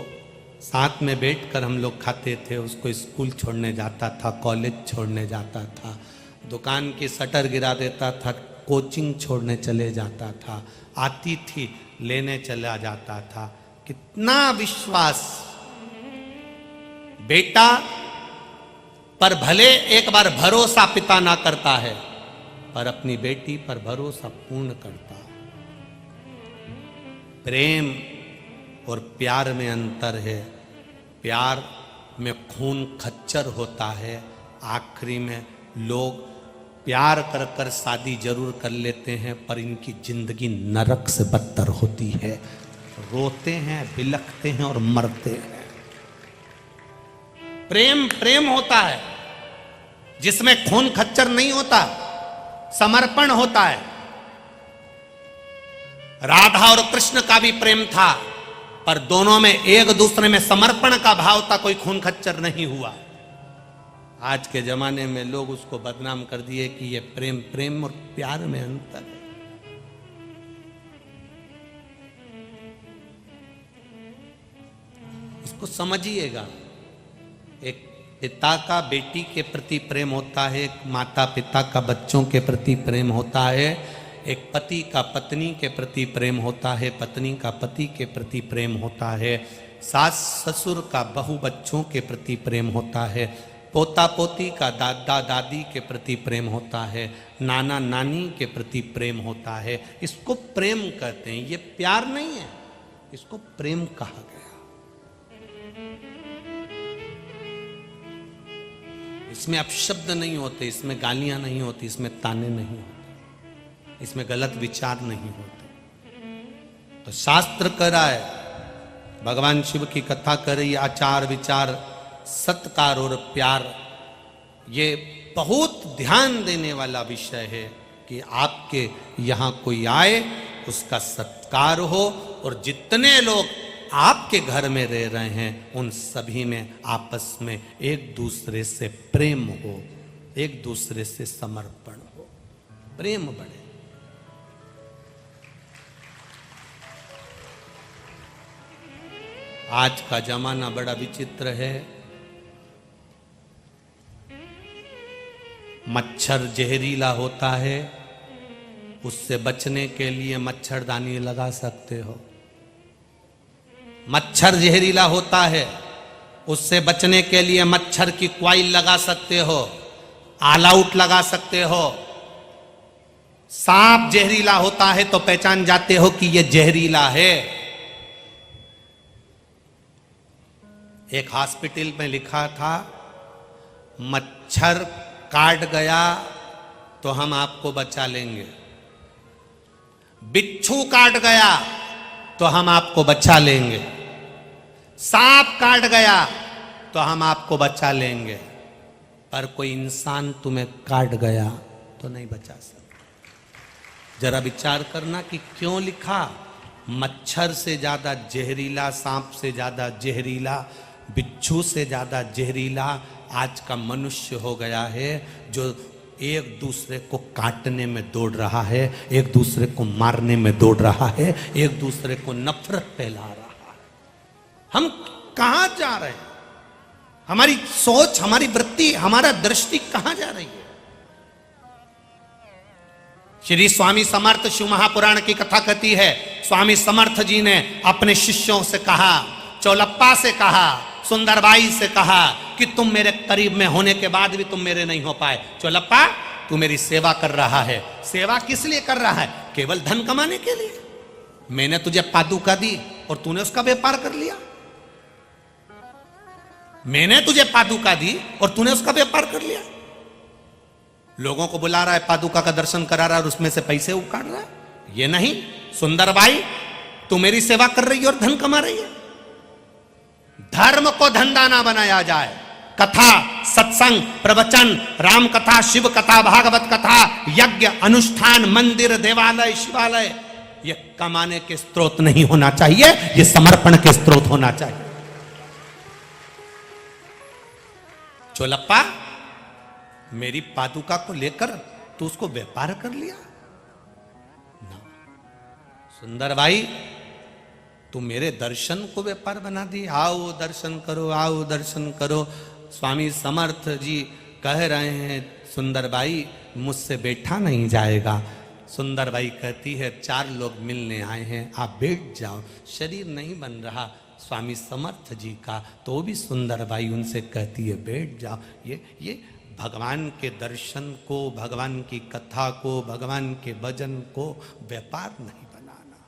साथ में बैठकर हम लोग खाते थे, उसको स्कूल छोड़ने जाता था, कॉलेज छोड़ने जाता था, दुकान की शटर गिरा देता था, कोचिंग छोड़ने चले जाता था, आती थी लेने चला जाता था। कितना विश्वास बेटा पर भले एक बार भरोसा पिता ना करता है, पर अपनी बेटी पर भरोसा पूर्ण करता है। प्रेम और प्यार में अंतर है। प्यार में खून खच्चर होता है, आखिरी में लोग प्यार कर कर शादी जरूर कर लेते हैं, पर इनकी जिंदगी नरक से बदतर होती है। रोते हैं, बिलखते हैं और मरते हैं। प्रेम प्रेम होता है जिसमें खून खच्चर नहीं होता, समर्पण होता है। राधा और कृष्ण का भी प्रेम था, पर दोनों में एक दूसरे में समर्पण का भाव था, कोई खून खच्चर नहीं हुआ। आज के जमाने में लोग उसको बदनाम कर दिए कि ये प्रेम, प्रेम और प्यार में अंतर है। इसको समझिएगा। एक पिता का बेटी के प्रति प्रेम होता है, एक माता पिता का बच्चों के प्रति प्रेम होता है, एक पति का पत्नी के प्रति प्रेम होता है, पत्नी का पति के प्रति प्रेम होता है, सास ससुर का बहू बच्चों के प्रति प्रेम होता है, पोता पोती का दादा दादी के प्रति प्रेम होता है, नाना नानी के प्रति प्रेम होता है। इसको प्रेम कहते हैं, ये प्यार नहीं है, इसको प्रेम कहा गया। इसमें अपशब्द नहीं होते, इसमें गालियां नहीं होती, इसमें ताने नहीं होते, इसमें गलत विचार नहीं होते। तो शास्त्र कह रहा है, भगवान शिव की कथा कर रही, आचार विचार सत्कार और प्यार, ये बहुत ध्यान देने वाला विषय है कि आपके यहां कोई आए उसका सत्कार हो, और जितने लोग आपके घर में रह रहे हैं उन सभी में आपस में एक दूसरे से प्रेम हो, एक दूसरे से समर्पण हो, प्रेम बढ़े। आज का जमाना बड़ा विचित्र है। मच्छर जहरीला होता है, उससे बचने के लिए मच्छरदानी लगा सकते हो। मच्छर जहरीला होता है, उससे बचने के लिए मच्छर की क्वाइल लगा सकते हो, ऑल आउट लगा सकते हो। सांप जहरीला होता है तो पहचान जाते हो कि यह जहरीला है। एक हॉस्पिटल में लिखा था, मच्छर काट गया तो हम आपको बचा लेंगे, बिच्छू काट गया तो हम आपको बचा लेंगे, सांप काट गया तो हम आपको बचा लेंगे, पर कोई इंसान तुम्हें काट गया तो नहीं बचा सकता। जरा विचार करना कि क्यों लिखा, मच्छर से ज्यादा जहरीला, सांप से ज्यादा जहरीला, बिच्छू से ज्यादा जहरीला आज का मनुष्य हो गया है, जो एक दूसरे को काटने में दौड़ रहा है, एक दूसरे को मारने में दौड़ रहा है, एक दूसरे को नफरत फैला रहा है। हम कहां जा रहे हैं? हमारी सोच, हमारी वृत्ति, हमारा दृष्टि कहां जा रही है? श्री स्वामी समर्थ शिव महापुराण की कथा कहती है, स्वामी समर्थ जी ने अपने शिष्यों से कहा, चौलप्पा से कहा, सुंदरबाई से कहा कि तुम मेरे करीब में होने के बाद भी तुम मेरे नहीं हो पाए। चौलप्पा, तू मेरी सेवा कर रहा है। सेवा किस लिए कर रहा है? केवल धन कमाने के लिए। मैंने तुझे पादुका दी और तूने उसका व्यापार कर लिया। मैंने तुझे पादुका दी और तूने उसका व्यापार कर लिया। लोगों को बुला रहा है, पादुका का दर्शन करा रहा है और उसमें से पैसे उकाड़ रहा है। ये नहीं, सुंदरबाई तू मेरी सेवा कर रही है और धन कमा रही है। धर्म को धंधा ना बनाया जाए। कथा, सत्संग, प्रवचन, राम कथा, शिव कथा, भागवत कथा, यज्ञ, अनुष्ठान, मंदिर, देवालय, शिवालय, ये कमाने के स्रोत नहीं होना चाहिए, ये समर्पण के स्रोत होना चाहिए। चोलप्पा, मेरी पादुका को लेकर तू उसको व्यापार कर लिया ना। सुंदर भाई, तू मेरे दर्शन को व्यापार बना दी। आओ दर्शन करो, आओ दर्शन करो। स्वामी समर्थ जी कह रहे हैं, सुंदरबाई मुझसे बैठा नहीं जाएगा। सुंदरबाई कहती है, 4 लोग मिलने आए हैं, आप बैठ जाओ। शरीर नहीं बन रहा स्वामी समर्थ जी का, तो भी सुंदरबाई उनसे कहती है बैठ जाओ। ये भगवान के दर्शन को, भगवान की कथा को, भगवान के भजन को व्यापार नहीं बनाना।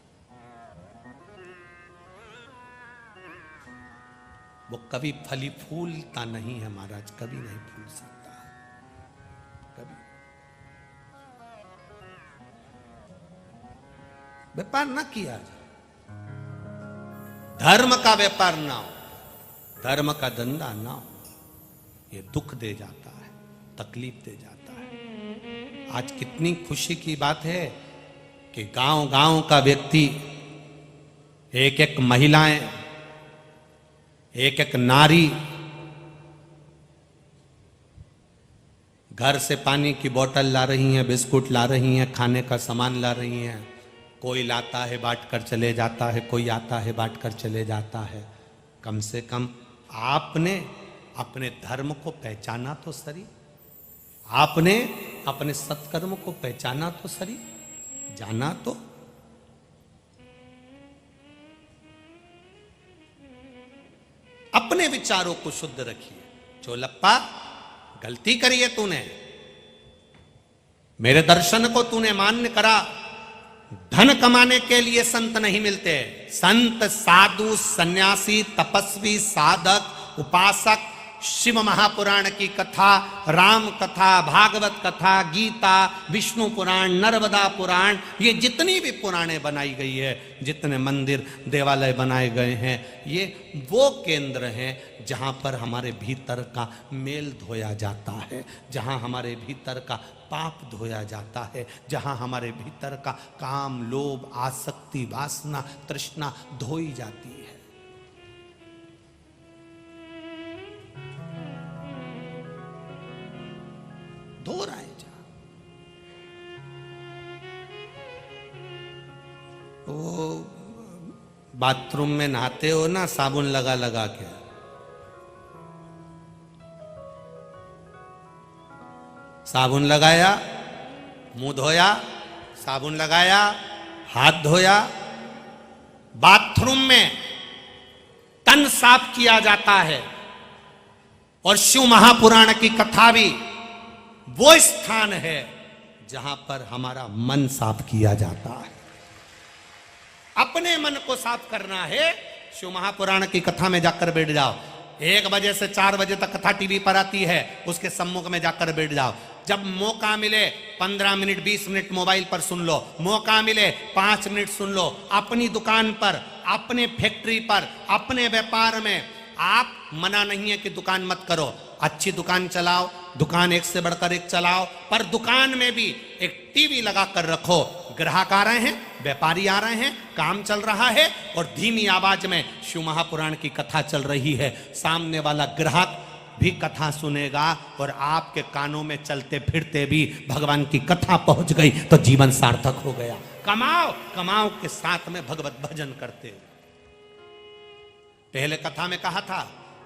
वो कभी फली फूलता नहीं है महाराज, कभी नहीं फूल सकता, कभी। व्यापार ना किया जाए, धर्म का व्यापार ना हो, धर्म का धंधा ना हो। ये दुख दे जाता है, तकलीफ दे जाता है। आज कितनी खुशी की बात है कि गांव गांव का व्यक्ति, एक एक महिलाएं, एक एक नारी घर से पानी की बोतल ला रही हैं, बिस्कुट ला रही हैं, खाने का सामान ला रही हैं। कोई लाता है बांट कर चले जाता है, कोई आता है बांट कर चले जाता है। कम से कम आपने अपने धर्म को पहचाना तो सही, आपने अपने सत्कर्म को पहचाना तो सही। जाना तो अपने विचारों को शुद्ध रखिए। चोलप्पा, गलती करी है तूने, मेरे दर्शन को तूने मान्य करा। धन कमाने के लिए संत नहीं मिलते। संत, साधु, सन्यासी, तपस्वी, साधक, उपासक, शिव महापुराण की कथा, राम कथा, भागवत कथा, गीता, विष्णु पुराण, नर्मदा पुराण, ये जितनी भी पुराणें बनाई गई है, जितने मंदिर देवालय बनाए गए हैं, ये वो केंद्र हैं जहां पर हमारे भीतर का मेल धोया जाता है, जहां हमारे भीतर का पाप धोया जाता है, जहां हमारे भीतर का काम, लोभ, आसक्ति, वासना, तृष्णा धोई जाती है। धो रहा है जा। वो बाथरूम में नहाते हो ना, साबुन लगा लगा के, साबुन लगाया, मुंह धोया, साबुन लगाया, हाथ धोया। बाथरूम में तन साफ किया जाता है। और शिव महापुराण की कथा भी वो स्थान है जहां पर हमारा मन साफ किया जाता है। अपने मन को साफ करना है, शिव महापुराण की कथा में जाकर बैठ जाओ। 1 बजे से 4 बजे तक कथा टीवी पर आती है, उसके सम्मुख में जाकर बैठ जाओ। जब मौका मिले 15 मिनट 20 मिनट मोबाइल पर सुन लो, मौका मिले 5 मिनट सुन लो। अपनी दुकान पर, अपने फैक्ट्री पर, अपने व्यापार में आप मना नहीं है कि दुकान मत करो, अच्छी दुकान चलाओ, दुकान एक से बढ़कर एक चलाओ, पर दुकान में भी एक टीवी लगा कर रखो। ग्राहक आ रहे हैं, व्यापारी आ रहे हैं, काम चल रहा है और धीमी आवाज में शिव महापुराण की कथा चल रही है। सामने वाला ग्राहक भी कथा सुनेगा और आपके कानों में चलते फिरते भी भगवान की कथा पहुंच गई तो जीवन सार्थक हो गया। कमाओ, कमाओ के साथ में भगवत भजन करते। पहले कथा में कहा था,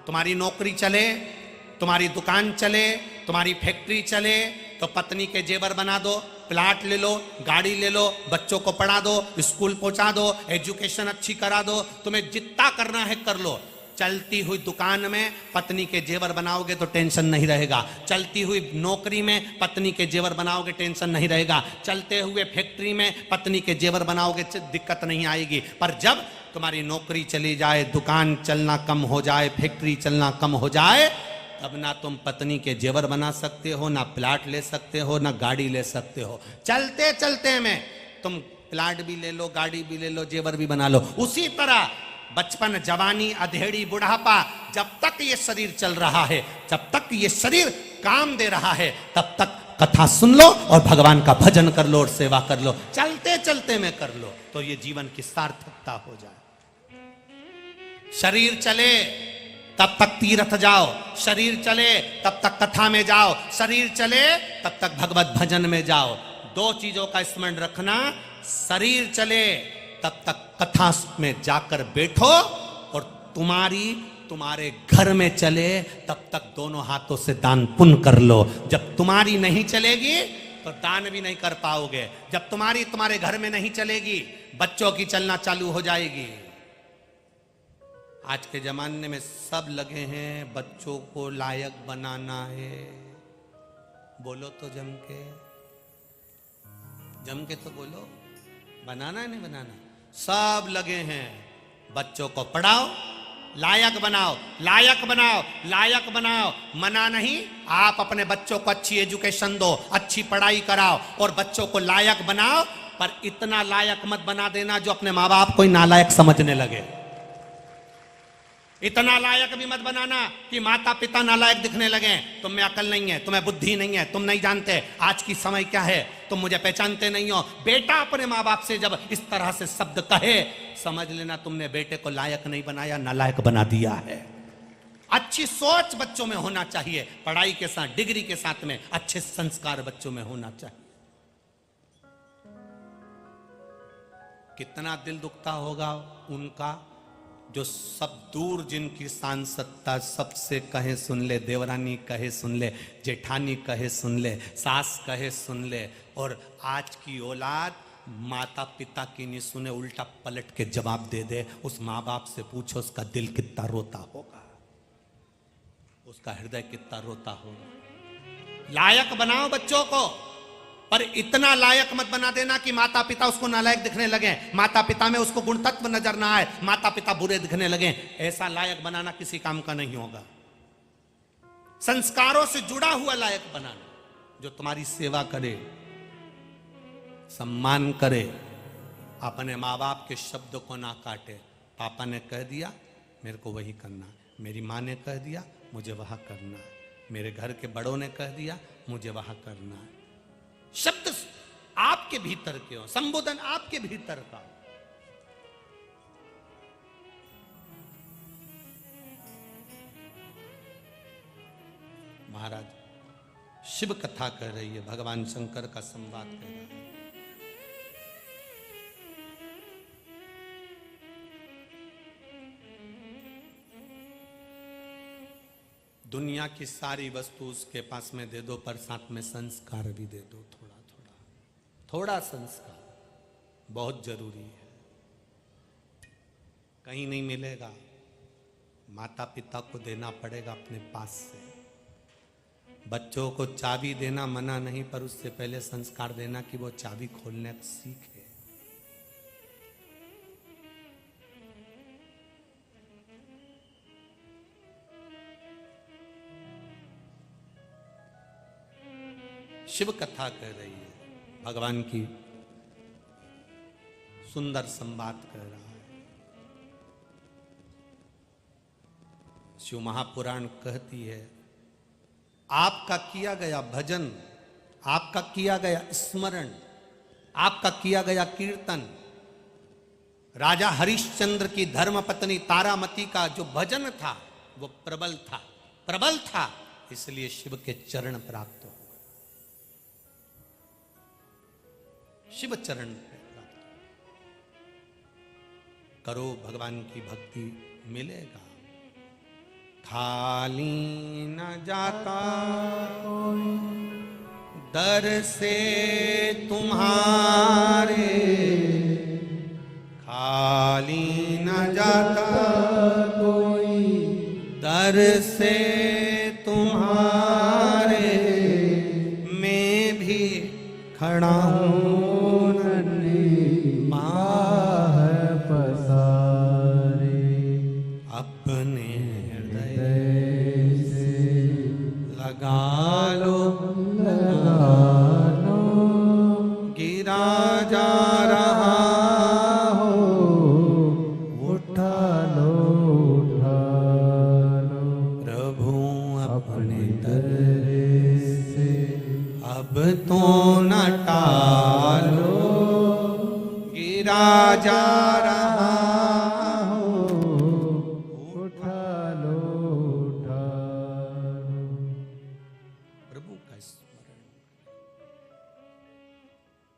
तुम्हारी नौकरी चले, तुम्हारी दुकान चले, तुम्हारी फैक्ट्री चले तो पत्नी के जेवर बना दो, प्लाट ले लो, गाड़ी ले लो, बच्चों को पढ़ा दो, स्कूल पहुंचा दो, एजुकेशन अच्छी करा दो, तुम्हें जितना करना है कर लो। चलती हुई दुकान में पत्नी के जेवर बनाओगे तो टेंशन नहीं रहेगा। चलती हुई नौकरी में पत्नी के जेवर बनाओगे, टेंशन नहीं रहेगा। चलते हुए फैक्ट्री में पत्नी के जेवर बनाओगे, दिक्कत नहीं आएगी। पर जब तुम्हारी नौकरी चली जाए, दुकान चलना कम हो जाए, फैक्ट्री चलना कम हो जाए, तब ना तुम पत्नी के जेवर बना सकते हो, ना प्लाट ले सकते हो, ना गाड़ी ले सकते हो। चलते चलते में तुम प्लाट भी ले लो, गाड़ी भी ले लो, जेवर भी बना लो। उसी तरह बचपन, जवानी, अधेड़ी, बुढ़ापा, जब तक ये शरीर चल रहा है, जब तक ये शरीर काम दे रहा है, तब तक कथा सुन लो और भगवान का भजन कर लो और सेवा कर लो। चलते चलते में कर लो तो ये जीवन की सार्थकता हो जाए। शरीर चले तब तक तीर्थ जाओ, शरीर चले तब तक कथा में जाओ, शरीर चले तब तक भगवत भजन में जाओ। 2 चीजों का स्मरण रखना, शरीर चले तब तक कथा में जाकर बैठो और तुम्हारे घर में चले तब तक दोनों हाथों से दान पुण्य कर लो। जब तुम्हारी नहीं चलेगी तो दान भी नहीं कर पाओगे। जब तुम्हारे घर में नहीं चलेगी, बच्चों की चलना चालू हो जाएगी। आज के जमाने में सब लगे हैं बच्चों को लायक बनाना है। बोलो तो जम के तो बोलो, बनाना है नहीं बनाना? सब लगे हैं बच्चों को पढ़ाओ, लायक बनाओ, लायक बनाओ, लायक बनाओ। मना नहीं, आप अपने बच्चों को अच्छी एजुकेशन दो, अच्छी पढ़ाई कराओ और बच्चों को लायक बनाओ, पर इतना लायक मत बना देना जो अपने माँ बाप को ही नालायक समझने लगे। इतना लायक भी मत बनाना कि माता पिता नालायक दिखने लगे। तुम में अकल नहीं है, तुम्हें बुद्धि नहीं है, तुम नहीं जानते आज की समय क्या है, तुम मुझे पहचानते नहीं हो। बेटा अपने माँ बाप से जब इस तरह से शब्द कहे, समझ लेना तुमने बेटे को लायक नहीं बनाया, नालायक बना दिया है। अच्छी सोच बच्चों में होना चाहिए, पढ़ाई के साथ, डिग्री के साथ में अच्छे संस्कार बच्चों में होना चाहिए। कितना दिल दुखता होगा उनका जो सब दूर जिनकी सांसदता सबसे कहे सुन ले, देवरानी कहे सुन ले, जेठानी कहे सुन ले, सास कहे सुन ले, और आज की औलाद माता पिता की नहीं सुने, उल्टा पलट के जवाब दे दे, उस माँ बाप से पूछो उसका दिल कितना रोता होगा, उसका हृदय कितना रोता होगा। लायक बनाओ बच्चों को, पर इतना लायक मत बना देना कि माता पिता उसको नालायक दिखने लगे, माता पिता में उसको गुण तत्व नजर ना आए, माता पिता बुरे दिखने लगे। ऐसा लायक बनाना किसी काम का नहीं होगा। संस्कारों से जुड़ा हुआ लायक बनाना, जो तुम्हारी सेवा करे, सम्मान करे, अपने माँ बाप के शब्द को ना काटे। पापा ने कह दिया मेरे को वही करना, मेरी माँ ने कह दिया मुझे वह करना, मेरे घर के बड़ों ने कह दिया मुझे वह करना। शब्द आपके भीतर के हो, संबोधन आपके भीतर का। महाराज शिव कथा कह रही है, भगवान शंकर का संवाद कह रहा है। दुनिया की सारी वस्तु उसके पास में दे दो, पर साथ में संस्कार भी दे दो। थोड़ा थोड़ा थोड़ा संस्कार बहुत जरूरी है। कहीं नहीं मिलेगा, माता पिता को देना पड़ेगा अपने पास से। बच्चों को चाबी देना मना नहीं, पर उससे पहले संस्कार देना कि वो चाबी खोलने सीखे। शिव कथा कह रही है, भगवान की सुंदर संवाद कह रहा है। शिव महापुराण कहती है, आपका किया गया भजन, आपका किया गया स्मरण, आपका किया गया कीर्तन, राजा हरिश्चंद्र की धर्मपत्नी तारामती का जो भजन था वो प्रबल था, प्रबल था, इसलिए शिव के चरण प्राप्त हो, शिव चरण प्राप्त करो, भगवान की भक्ति मिलेगा। खाली न जाता कोई दर से तुम्हारे, खाली न जाता कोई दर से तुम्हारे, मैं भी खड़ा हूँ जा रहा हो, उठा लो उठा लो। प्रभु का स्मरण।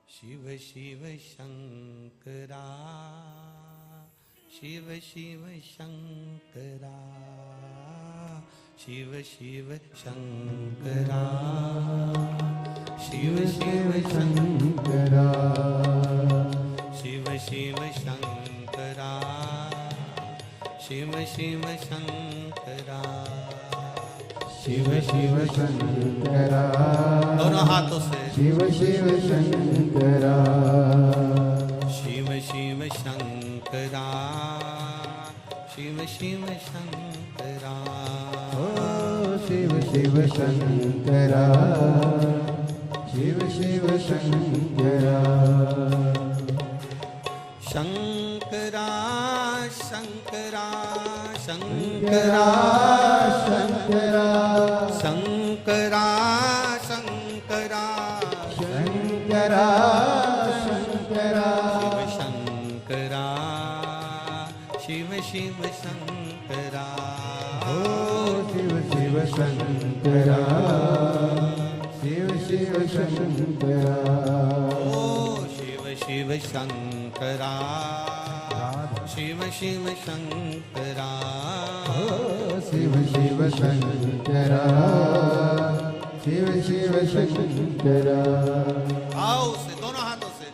शिव शिव शंकरा, शिव शिव शंकरा, शिव शिव शंकरा, शिव शिव शंकरा, शिव शिव शंकरा, शिव शिव शंकरा, शिव शिव शंकरा, दोनों हाथों से शिव शिव शंकरा, शिव शिव शंकरा, शिव शिव शंकरा, ओ शिव शिव शंकरा, शिव शिव शंकरा, शंकरा शंकरा शंकरा शंकरा शंकरा शंकरा शंकरा शंकरा, शिव शंकरा, शिव शिव शंकरा, ओ शिव शिव शंकरा, शिव शिव शंकरा, ओ शिव शिव शंकरा, शिव शिव शंकरा, शिव शिव शंकरा, शिव शिव शंकरा। आओ से दोनों हाथों से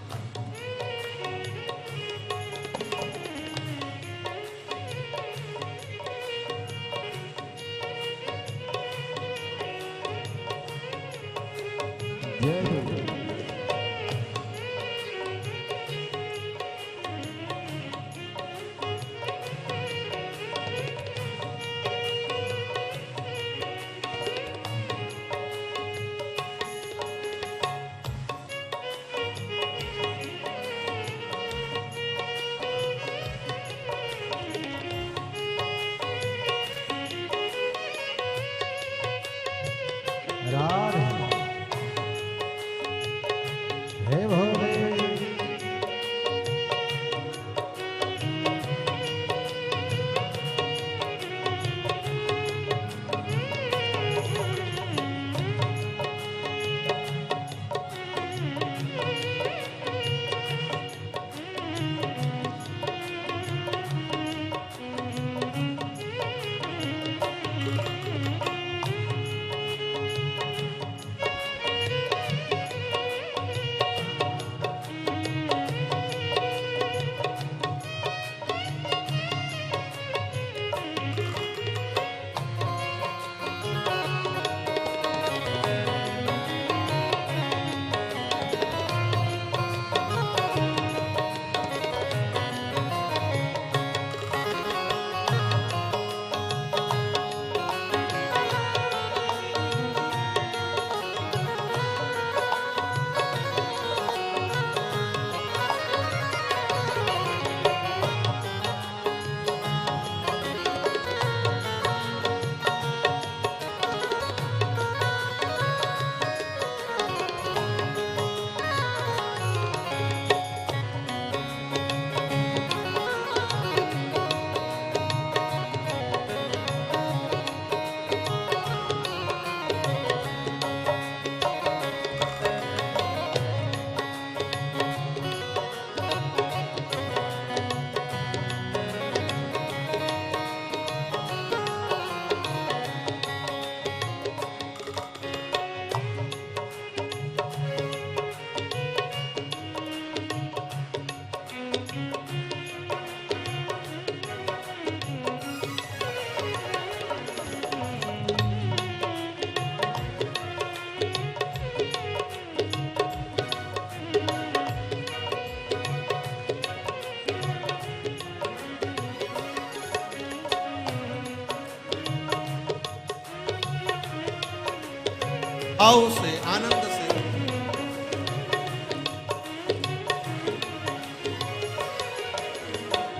आओ से आनंद से।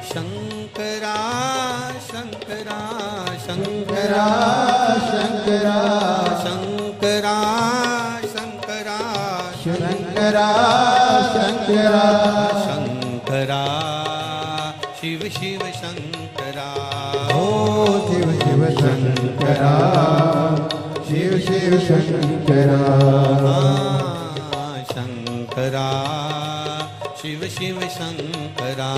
शंकरा शंकरा शंकरा शंकरा शंकरा शंकरा शंकरा शंकरा शंकरा शिव शिव शंकरा ओ शिव शिव शंकरा शिव शिव शंकरा शंकरा शिव शिव शंकरा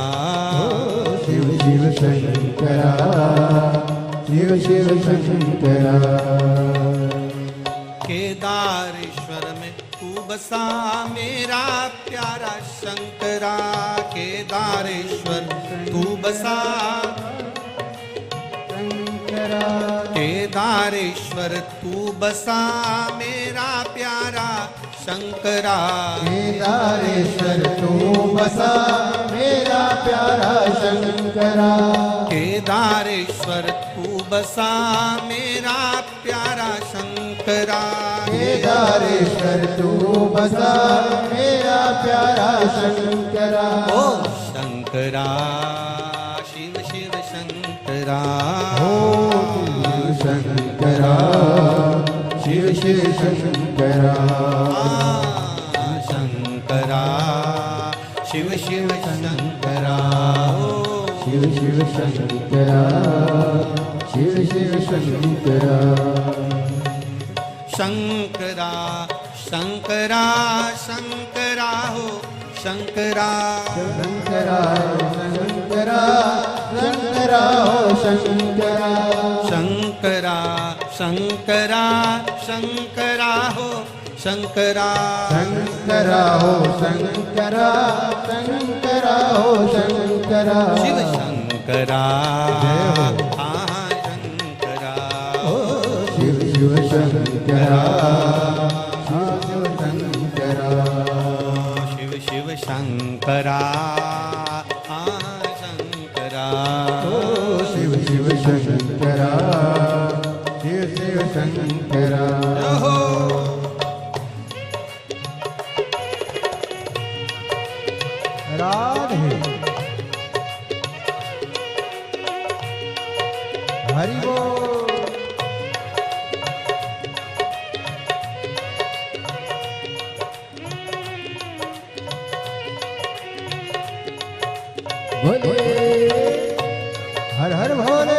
शिव शिव शंकरा शिव शिव शंकरा केदारेश्वर में तू बसा मेरा प्यारा शंकरा केदारेश्वर तू बसा शंकरा केदारेश्वर तू बसा मेरा प्यारा शंकरा केदारेश्वर तू बसा मेरा प्यारा शंकरा केदारेश्वर तू बसा मेरा प्यारा शंकरा केदारेश्वर तू बसा मेरा प्यारा शंकरा ओ शंकरा शिव शिव शंकरा ओ शंकरा शिव शिव शंकरा शंकरा शिव शिव शंकरा शिव शिव शंकरा शिव शिव शंकरा शंकरा शंकरा शंकरा हो शंकरा शंकरा शंकरा शंकरा हो शंकरा शंकरा शंकरा शंकरा हो शंकरा शंकरा हो शंकरा शंकरा हो शंकरा शिव शंकरा जय हो। हाँ शंकरा शिव शिव शंकरा शिव शिव शंकरा शिव शिव शंकरा हाँ शंकरा शिव शिव शंकरा शिव शिव शंकरा हो राधे हरि बोल भोले हर हर भोले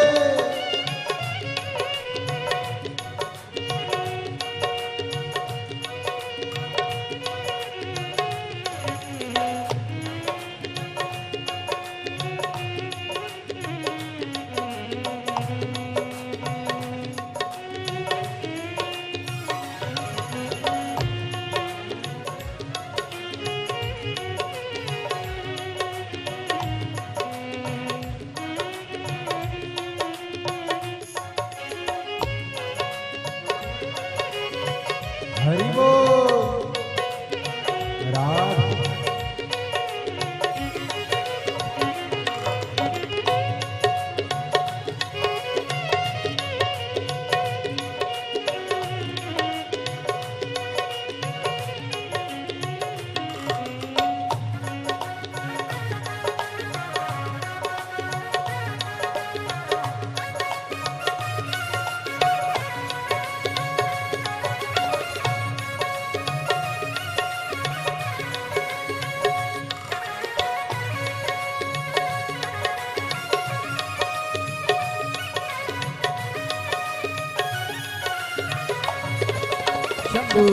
हरि बोल राधे शंभू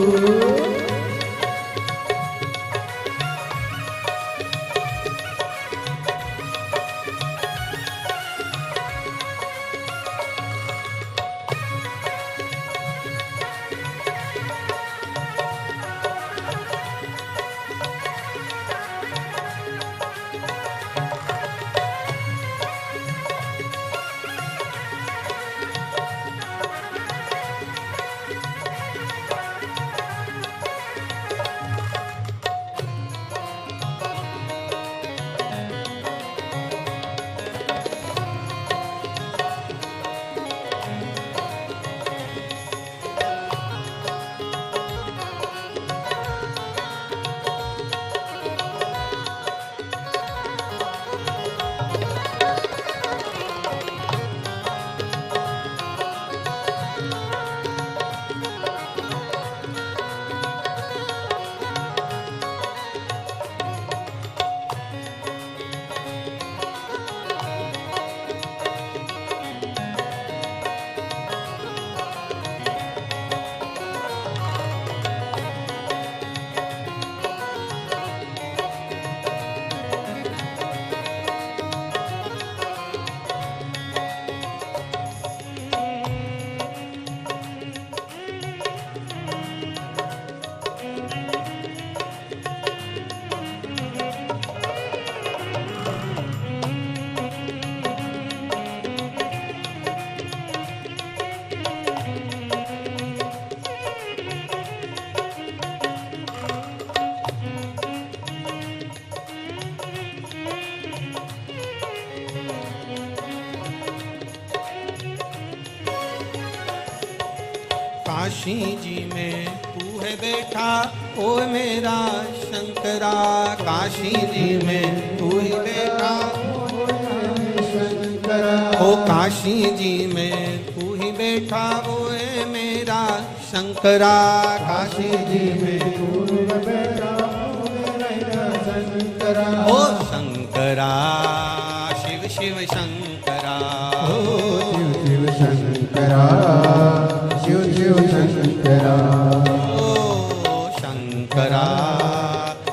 काशी जी में तू है बैठा ओ मेरा शंकरा, काशी जी में तू ही बैठा ओ काशी जी में तू ही बैठा ओ मेरा शंकरा, काशी जी में तू ही बैठा ओ शंकरा, शिव शिव शंकरा, शिव शिव शंकरा, शिव शिव शंकरा, ओ शंकरा,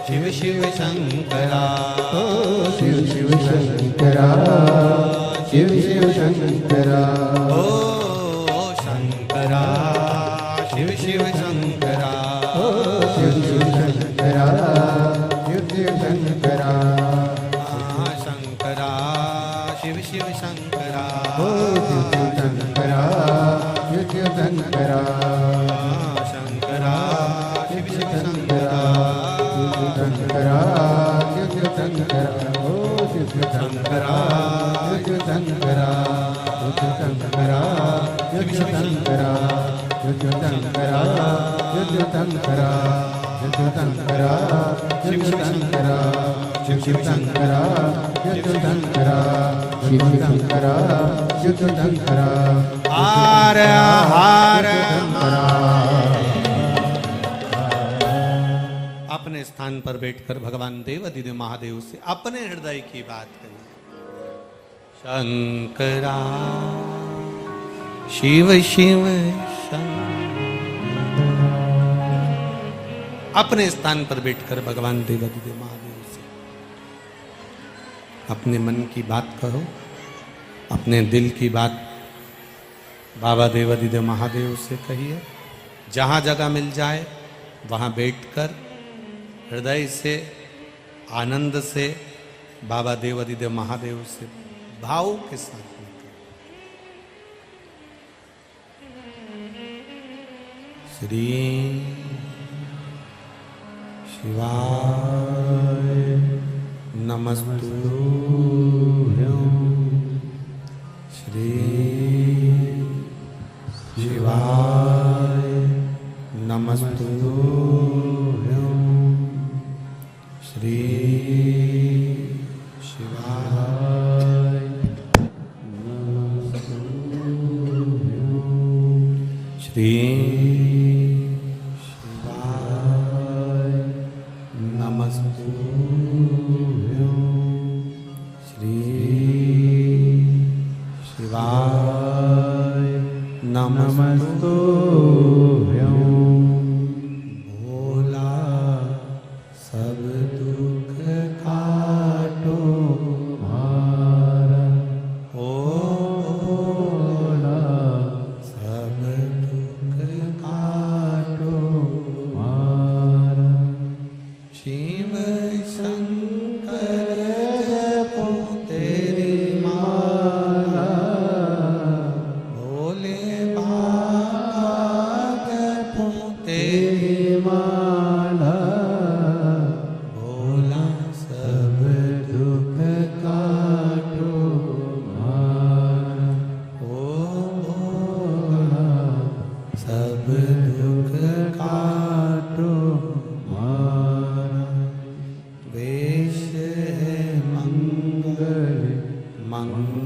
शिव शिव शंकरा, शिव शिव शंकरा, शिव शिव शंकरा, ओ शंकरा, शिव शिव शंकरा, शिव शिव शंकरा, शिव शिव शंकरा, शंकरा, शिव शिव शंकरा, शिव शिव शंकरा, शिव शिव शंकरा, शंकरा, शिव शिव शंकरा, शंकरा, शिव शिव शंकरा, ओ शिव शिव शंकरा, शिव शिव शंकरा, शिव शिव शंकरा, शिव शिव शंकरा, शिव शिव शंकरा, शिव शिव शंकरा, शिव शिव शंकरा, शिव शिव शंकरा, शिव शिव शंकरा, शिव शिव शंकरा, शिव शिव शंकरा, हार हार अपने स्थान पर बैठकर भगवान देवादिदेव महादेव से अपने हृदय की बात कही। शंकरा, शिव शिव शंकर, अपने स्थान पर बैठकर भगवान देवादिदेव महादेव से अपने मन की बात करो, अपने दिल की बात बाबा देवादिदेव महादेव से कहिए। जहाँ जगह मिल जाए वहाँ बैठकर हृदय से आनंद से बाबा देवादिदेव महादेव से भाव के साथ में श्री शिवाय नमस्तुभ्यं, श्री शिवाय नमस्तुभ्यं, श्री शिवाय नमस्तुभ्यं, श्री शिवाय नमस्तुभ्यं, श्री शिवाय नमस्तुभ्यं। भोला सब दुख काटो मारा, ओ भोला सब दुख काटो मारा, शिव शंकर जपो तेरी माला, भोले बाबा जपो तेरी माला, भोला सब दुख काटो मारा, ओ भोला सब दुख काटो मारा, वेश है मंगल मंगल